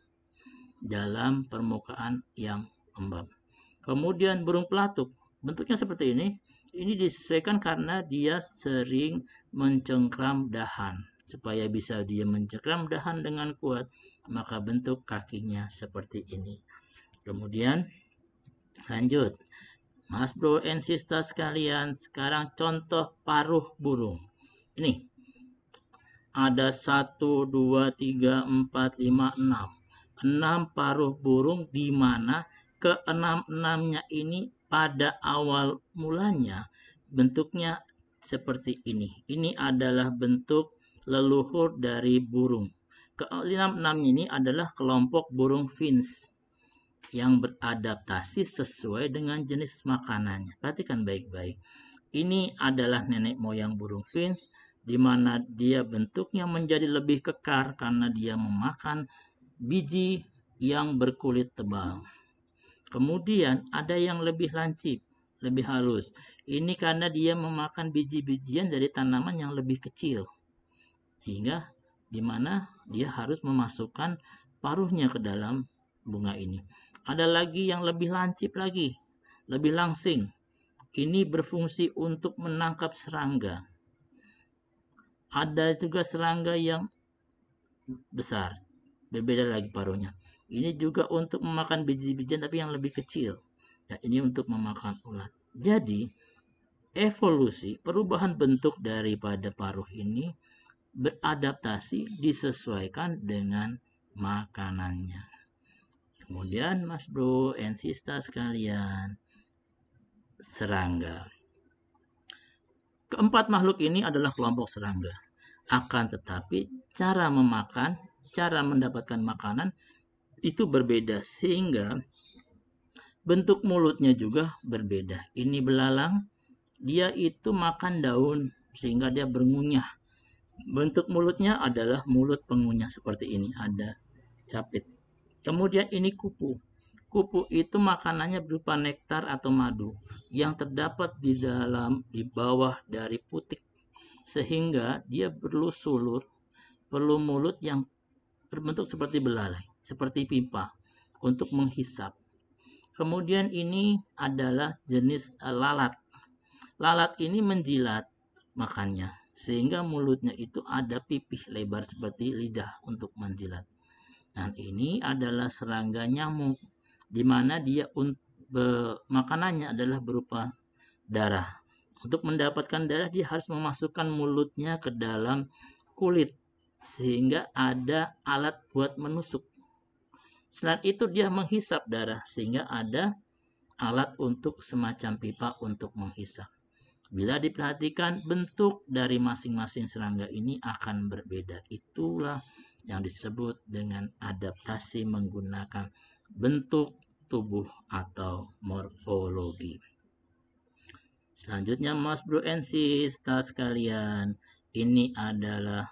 dalam permukaan yang lembab. Kemudian burung pelatuk, bentuknya seperti ini. Ini disesuaikan karena dia sering mencengkram dahan. Supaya bisa dia mencengkram dahan dengan kuat, maka bentuk kakinya seperti ini. Kemudian lanjut, Mas Bro and Sister sekalian, sekarang contoh paruh burung. Ini ada 1, 2, 3, 4, 5, 6. 6 paruh burung di mana ke-6-6-nya ini pada awal mulanya bentuknya seperti ini. Ini adalah bentuk leluhur dari burung. Ke-6 ini adalah kelompok burung finch yang beradaptasi sesuai dengan jenis makanannya. Perhatikan baik-baik. Ini adalah nenek moyang burung finch di mana dia bentuknya menjadi lebih kekar karena dia memakan biji yang berkulit tebal. Kemudian ada yang lebih lancip, lebih halus. Ini karena dia memakan biji-bijian dari tanaman yang lebih kecil. Sehingga di mana dia harus memasukkan paruhnya ke dalam bunga ini. Ada lagi yang lebih lancip lagi, lebih langsing. Ini berfungsi untuk menangkap serangga. Ada juga serangga yang besar, berbeda lagi paruhnya. Ini juga untuk memakan biji-bijian tapi yang lebih kecil. Dan ini untuk memakan ulat. Jadi evolusi, perubahan bentuk daripada paruh ini beradaptasi disesuaikan dengan makanannya. Kemudian Mas Bro and Sista sekalian, serangga. Keempat makhluk ini adalah kelompok serangga. Akan tetapi cara memakan, cara mendapatkan makanan itu berbeda sehingga bentuk mulutnya juga berbeda. Ini belalang, dia itu makan daun sehingga dia berngunyah. Bentuk mulutnya adalah mulut pengunyah seperti ini, ada capit. Kemudian ini kupu. Kupu itu makanannya berupa nektar atau madu yang terdapat di bawah dari putik, sehingga dia perlu mulut yang berbentuk seperti belalai, seperti pipa untuk menghisap. Kemudian ini adalah jenis lalat. Lalat ini menjilat makannya, sehingga mulutnya itu ada pipih lebar seperti lidah untuk menjilat. Dan ini adalah serangga nyamuk, di mana dia makanannya adalah berupa darah. Untuk mendapatkan darah dia harus memasukkan mulutnya ke dalam kulit sehingga ada alat buat menusuk. Selain itu dia menghisap darah sehingga ada alat untuk semacam pipa untuk menghisap. Bila diperhatikan bentuk dari masing-masing serangga ini akan berbeda. Itulah yang disebut dengan adaptasi menggunakan bentuk tubuh atau morfologi. Selanjutnya Mas Bro and Sista sekalian, ini adalah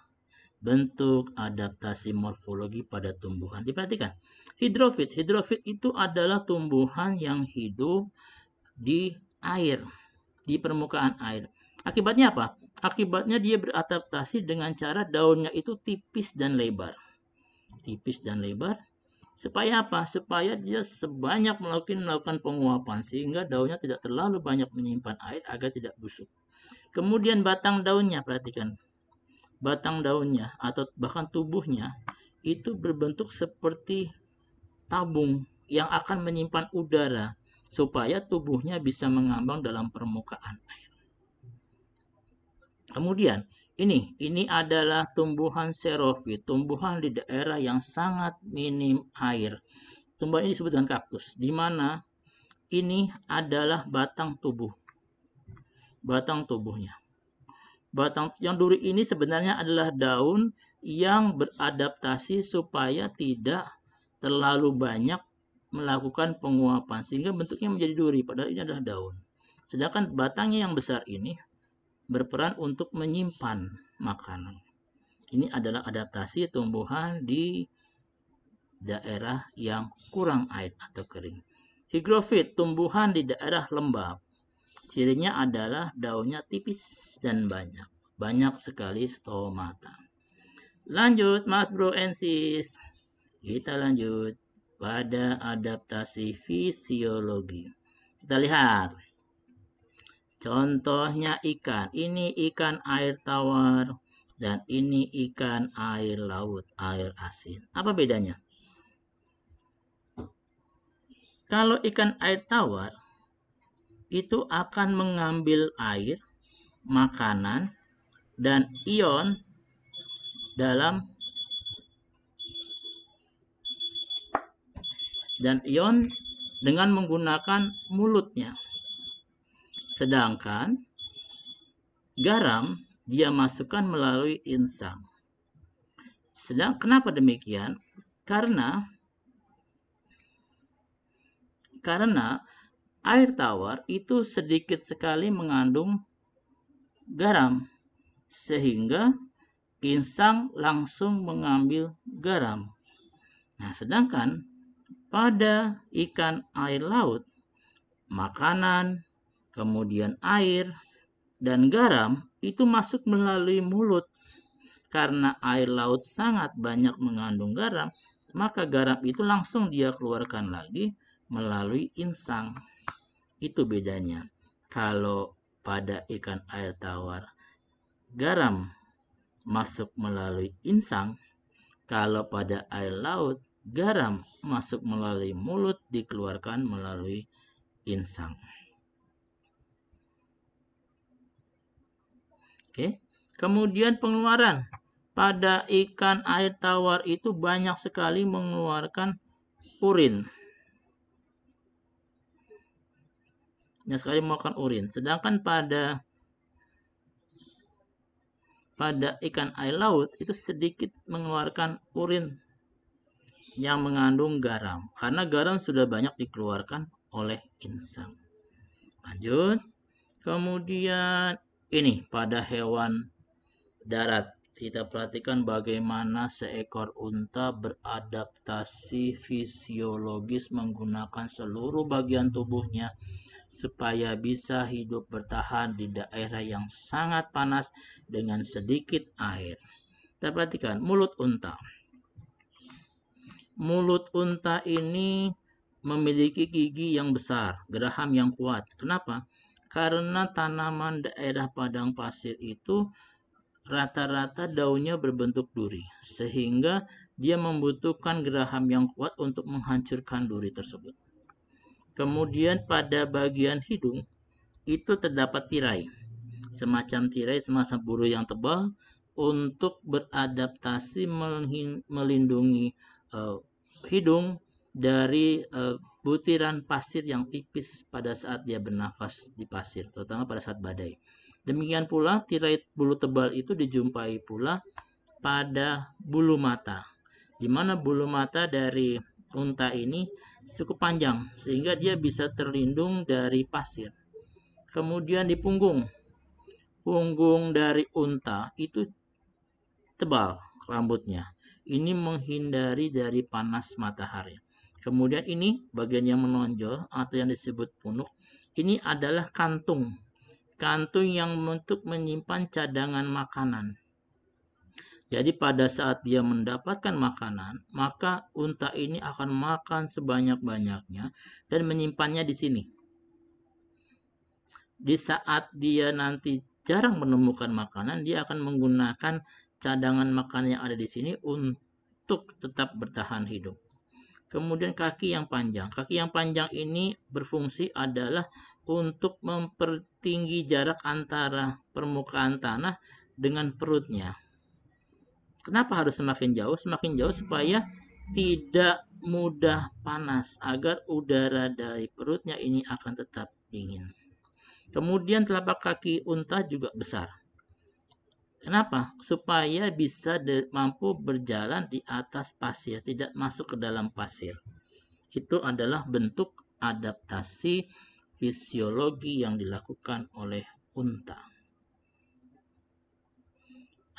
bentuk adaptasi morfologi pada tumbuhan. Diperhatikan, hidrofit. Hidrofit itu adalah tumbuhan yang hidup di air, di permukaan air. Akibatnya apa? Akibatnya dia beradaptasi dengan cara daunnya itu tipis dan lebar. Tipis dan lebar. Supaya apa? Supaya dia sebanyak melakukan penguapan sehingga daunnya tidak terlalu banyak menyimpan air agar tidak busuk. Kemudian batang daunnya, perhatikan. Batang daunnya atau bahkan tubuhnya itu berbentuk seperti tabung yang akan menyimpan udara supaya tubuhnya bisa mengambang dalam permukaan air. Kemudian ini adalah tumbuhan xerofit, tumbuhan di daerah yang sangat minim air. Tumbuhan ini disebut dengan kaktus, di mana ini adalah batang tubuh. Batang tubuhnya. Batang yang duri ini sebenarnya adalah daun yang beradaptasi supaya tidak terlalu banyak melakukan penguapan sehingga bentuknya menjadi duri, padahal ini adalah daun. Sedangkan batangnya yang besar ini berperan untuk menyimpan makanan. Ini adalah adaptasi tumbuhan di daerah yang kurang air atau kering. Higrofit, tumbuhan di daerah lembab. Cirinya adalah daunnya tipis dan banyak. Banyak sekali stomata. Lanjut Mas Bro and Sis. Kita lanjut pada adaptasi fisiologi. Kita lihat. Contohnya ikan. Ini ikan air tawar dan ini ikan air laut, air asin. Apa bedanya? Kalau ikan air tawar itu akan mengambil air, makanan, dan ion dengan menggunakan mulutnya. Sedangkan garam dia masukkan melalui insang. Kenapa demikian? Karena air tawar itu sedikit sekali mengandung garam, sehingga insang langsung mengambil garam. Nah, sedangkan pada ikan air laut, makanan, kemudian air, dan garam itu masuk melalui mulut. Karena air laut sangat banyak mengandung garam, maka garam itu langsung dia keluarkan lagi melalui insang. Itu bedanya. Kalau pada ikan air tawar, garam masuk melalui insang. Kalau pada air laut, garam masuk melalui mulut, dikeluarkan melalui insang. Oke. Kemudian pengeluaran. Pada ikan air tawar itu banyak sekali mengeluarkan urin. Banyak sekali mengeluarkan urin. Sedangkan pada ikan air laut itu sedikit mengeluarkan urin yang mengandung garam. Karena garam sudah banyak dikeluarkan oleh insan. Lanjut. Kemudian ini pada hewan darat. Kita perhatikan bagaimana seekor unta beradaptasi fisiologis menggunakan seluruh bagian tubuhnya supaya bisa hidup bertahan di daerah yang sangat panas dengan sedikit air. Kita perhatikan mulut unta. Mulut unta ini memiliki gigi yang besar, geraham yang kuat. Kenapa? Karena tanaman daerah padang pasir itu rata-rata daunnya berbentuk duri, sehingga dia membutuhkan geraham yang kuat untuk menghancurkan duri tersebut. Kemudian pada bagian hidung itu terdapat tirai, semacam bulu yang tebal untuk beradaptasi melindungi hidung dari butiran pasir yang tipis pada saat dia bernafas di pasir, terutama pada saat badai. Demikian pula tirai bulu tebal itu dijumpai pula pada bulu mata, di mana bulu mata dari unta ini cukup panjang sehingga dia bisa terlindung dari pasir. Kemudian di punggung dari unta itu tebal rambutnya. Ini menghindari dari panas matahari. Kemudian ini bagian yang menonjol atau yang disebut punuk, ini adalah kantung yang untuk menyimpan cadangan makanan. Jadi pada saat dia mendapatkan makanan, maka unta ini akan makan sebanyak-banyaknya dan menyimpannya di sini. Di saat dia nanti jarang menemukan makanan, dia akan menggunakan cadangan makanan yang ada di sini untuk tetap bertahan hidup. Kemudian kaki yang panjang. Kaki yang panjang ini berfungsi adalah untuk mempertinggi jarak antara permukaan tanah dengan perutnya. Kenapa harus semakin jauh? Semakin jauh supaya tidak mudah panas, agar udara dari perutnya ini akan tetap dingin. Kemudian telapak kaki unta juga besar. Kenapa? Supaya bisa mampu berjalan di atas pasir, tidak masuk ke dalam pasir. Itu adalah bentuk adaptasi fisiologi yang dilakukan oleh unta.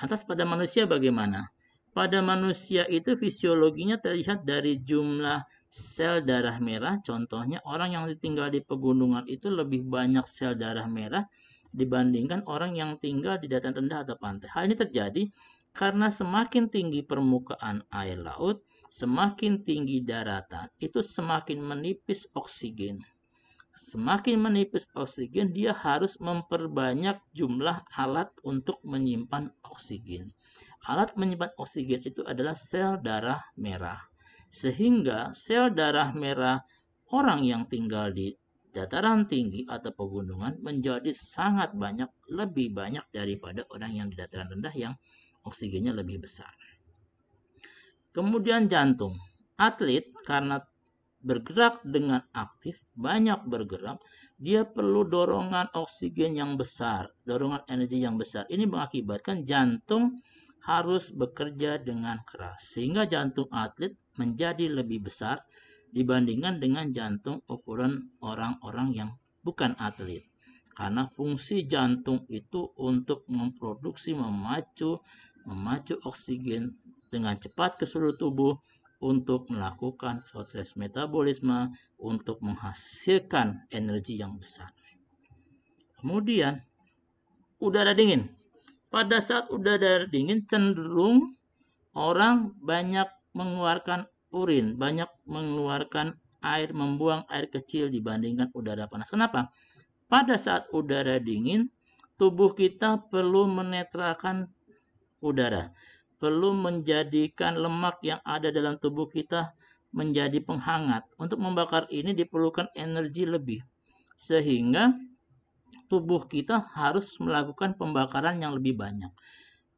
Atas pada manusia bagaimana? Pada manusia itu fisiologinya terlihat dari jumlah sel darah merah. Contohnya orang yang tinggal di pegunungan itu lebih banyak sel darah merah dibandingkan orang yang tinggal di dataran rendah atau pantai. Hal ini terjadi karena semakin tinggi permukaan air laut, semakin tinggi daratan, itu semakin menipis oksigen. Semakin menipis oksigen, dia harus memperbanyak jumlah alat untuk menyimpan oksigen. Alat menyimpan oksigen itu adalah sel darah merah. Sehingga sel darah merah orang yang tinggal di dataran tinggi atau pegunungan menjadi sangat banyak, lebih banyak daripada orang yang di dataran rendah yang oksigennya lebih besar. Kemudian jantung. Atlet karena bergerak dengan aktif, banyak bergerak, dia perlu dorongan oksigen yang besar, dorongan energi yang besar. Ini mengakibatkan jantung harus bekerja dengan keras, sehingga jantung atlet menjadi lebih besar dibandingkan dengan jantung ukuran orang-orang yang bukan atlet. Karena fungsi jantung itu untuk memproduksi, memacu oksigen dengan cepat ke seluruh tubuh, untuk melakukan proses metabolisme, untuk menghasilkan energi yang besar. Kemudian, udara dingin. Pada saat udara dingin, cenderung orang banyak mengeluarkan urin, banyak mengeluarkan air, membuang air kecil dibandingkan udara panas. Kenapa? Pada saat udara dingin, tubuh kita perlu menetralkan udara, perlu menjadikan lemak yang ada dalam tubuh kita menjadi penghangat. Untuk membakar ini diperlukan energi lebih. Sehingga tubuh kita harus melakukan pembakaran yang lebih banyak.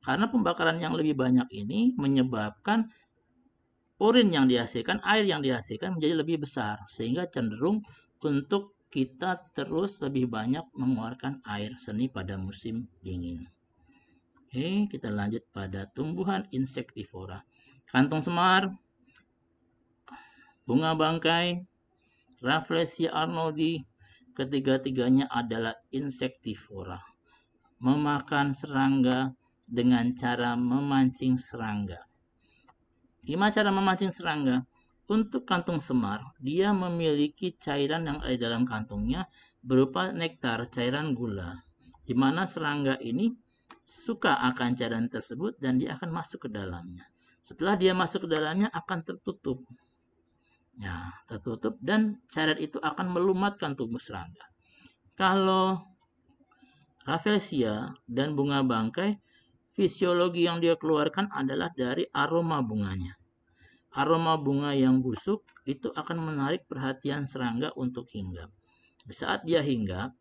Karena pembakaran yang lebih banyak ini menyebabkan urin yang dihasilkan, air yang dihasilkan menjadi lebih besar, sehingga cenderung untuk kita terus lebih banyak mengeluarkan air seni pada musim dingin. Oke, kita lanjut pada tumbuhan insektivora. Kantong semar, bunga bangkai, Rafflesia arnoldi, ketiga-tiganya adalah insektivora. Memakan serangga dengan cara memancing serangga. Gimana cara memancing serangga? Untuk kantung semar, dia memiliki cairan yang ada di dalam kantungnya berupa nektar, cairan gula. Di mana serangga ini suka akan cairan tersebut dan dia akan masuk ke dalamnya. Setelah dia masuk ke dalamnya akan tertutup. Ya, tertutup dan cairan itu akan melumatkan tubuh serangga. Kalau Rafflesia dan bunga bangkai, fisiologi yang dia keluarkan adalah dari aroma bunganya. Aroma bunga yang busuk itu akan menarik perhatian serangga untuk hinggap. Saat dia hinggap,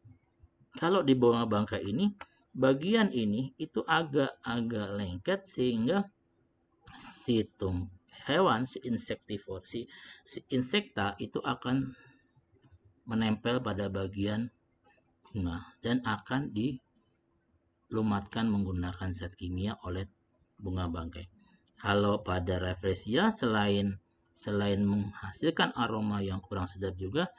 kalau di bunga bangkai ini, bagian ini itu agak-agak lengket sehingga si hewan, si insektivor, si insekta itu akan menempel pada bagian bunga dan akan dilumatkan menggunakan zat kimia oleh bunga bangkai. Kalau pada Rafflesia selain menghasilkan aroma yang kurang sedap juga,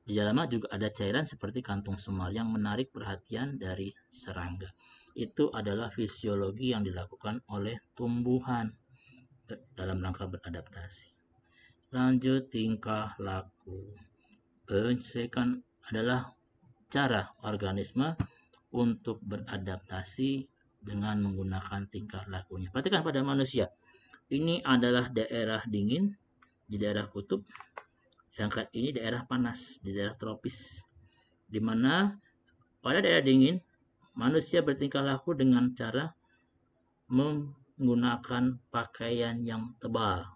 di dalamnya juga ada cairan seperti kantung semar yang menarik perhatian dari serangga. Itu adalah fisiologi yang dilakukan oleh tumbuhan dalam rangka beradaptasi. Lanjut tingkah laku. Penyesuaian adalah cara organisme untuk beradaptasi dengan menggunakan tingkah lakunya. Perhatikan pada manusia. Ini adalah daerah dingin di daerah kutub, sedangkan ini daerah panas di daerah tropis. Di mana pada daerah dingin manusia bertingkah laku dengan cara menggunakan pakaian yang tebal.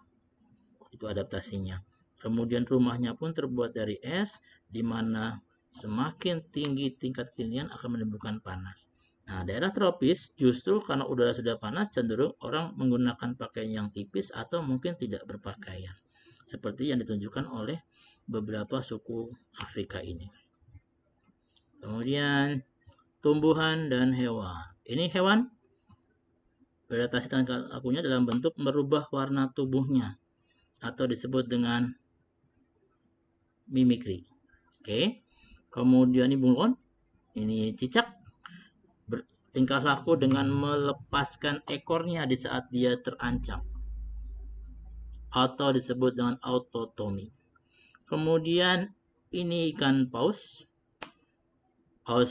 Itu adaptasinya. Kemudian rumahnya pun terbuat dari es, di mana semakin tinggi tingkat kedinginan akan menimbulkan panas. Nah, daerah tropis justru karena udara sudah panas cenderung orang menggunakan pakaian yang tipis atau mungkin tidak berpakaian. Seperti yang ditunjukkan oleh beberapa suku Afrika ini. Kemudian tumbuhan dan hewan. Ini hewan beradaptasi dengan lakunya dalam bentuk merubah warna tubuhnya atau disebut dengan mimikri. Oke. Kemudian ini bunglon, ini cicak bertingkah laku dengan melepaskan ekornya di saat dia terancam atau disebut dengan autotomi. Kemudian ini ikan paus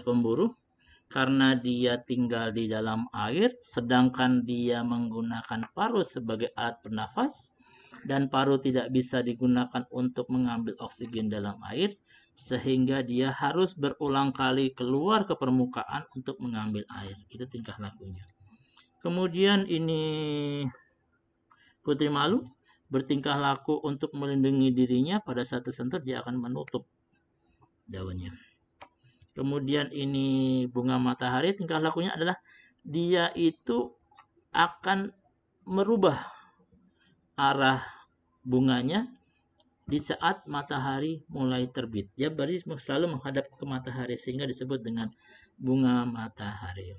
pemburu, karena dia tinggal di dalam air sedangkan dia menggunakan paruh sebagai alat bernafas dan paruh tidak bisa digunakan untuk mengambil oksigen dalam air, sehingga dia harus berulang kali keluar ke permukaan untuk mengambil air. Itu tingkah lakunya. Kemudian ini putri malu bertingkah laku untuk melindungi dirinya. Pada saat tersentuh dia akan menutup daunnya. Kemudian ini bunga matahari, tingkah lakunya adalah dia itu akan merubah arah bunganya di saat matahari mulai terbit. Dia selalu menghadap ke matahari sehingga disebut dengan bunga matahari.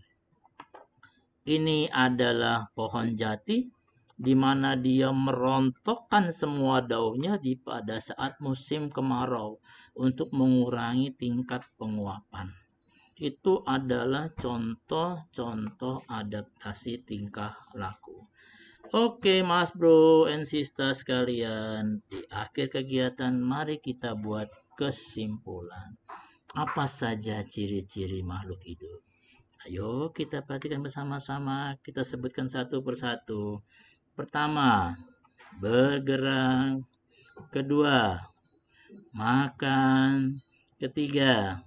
Ini adalah pohon jati di mana dia merontokkan semua daunnya pada saat musim kemarau untuk mengurangi tingkat penguapan. Itu adalah contoh-contoh adaptasi tingkah laku. Oke, Mas Bro and Sister sekalian, di akhir kegiatan mari kita buat kesimpulan. Apa saja ciri-ciri makhluk hidup? Ayo kita perhatikan bersama-sama, kita sebutkan satu persatu. Pertama, bergerak. Kedua, makan. Ketiga,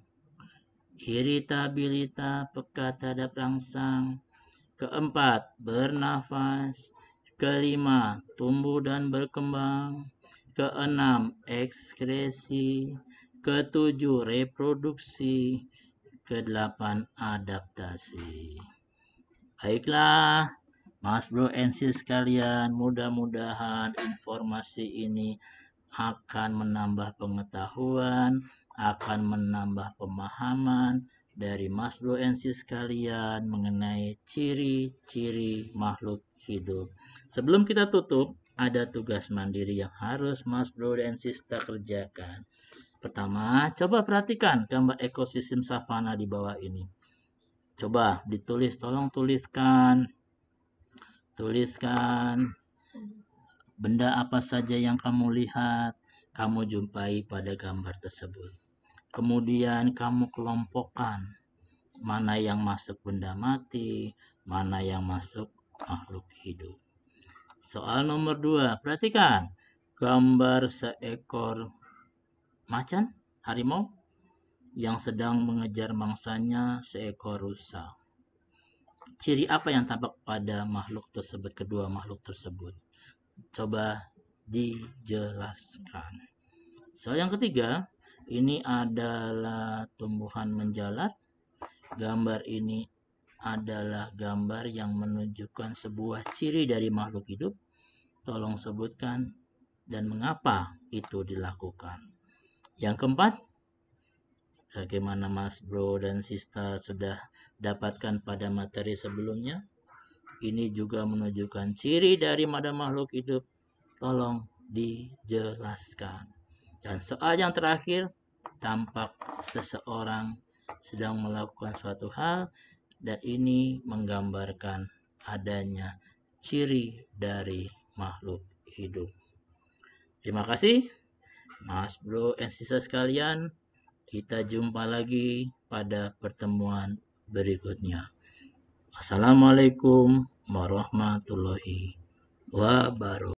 iritabilitas, peka terhadap rangsang. Keempat, bernafas. Kelima, tumbuh dan berkembang. Keenam, ekskresi. Ketujuh, reproduksi. ke-8 adaptasi. Baiklah, Mas Bro and Sis sekalian, mudah-mudahan informasi ini akan menambah pengetahuan, akan menambah pemahaman dari Mas Bro and Sis sekalian mengenai ciri-ciri makhluk hidup. Sebelum kita tutup, ada tugas mandiri yang harus Mas Bro dan Sista kerjakan. Pertama, coba perhatikan gambar ekosistem savana di bawah ini. Coba ditulis, tolong tuliskan benda apa saja yang kamu lihat, kamu jumpai pada gambar tersebut. Kemudian kamu kelompokkan mana yang masuk benda mati, mana yang masuk makhluk hidup. Soal nomor 2, perhatikan gambar seekor macan, harimau, yang sedang mengejar mangsanya seekor rusa. Ciri apa yang tampak pada makhluk tersebut, kedua makhluk tersebut? Coba dijelaskan. Soal yang ketiga, ini adalah tumbuhan menjalar. Gambar ini adalah gambar yang menunjukkan sebuah ciri dari makhluk hidup. Tolong sebutkan dan mengapa itu dilakukan. Yang keempat, bagaimana Mas Bro dan Sista sudah dapatkan pada materi sebelumnya, ini juga menunjukkan ciri dari makhluk hidup. Tolong dijelaskan. Dan soal yang terakhir, tampak seseorang sedang melakukan suatu hal dan ini menggambarkan adanya ciri dari makhluk hidup. Terima kasih Mas Bro dan Sista sekalian. Kita jumpa lagi pada pertemuan berikutnya. Assalamualaikum warahmatullahi wabarakatuh.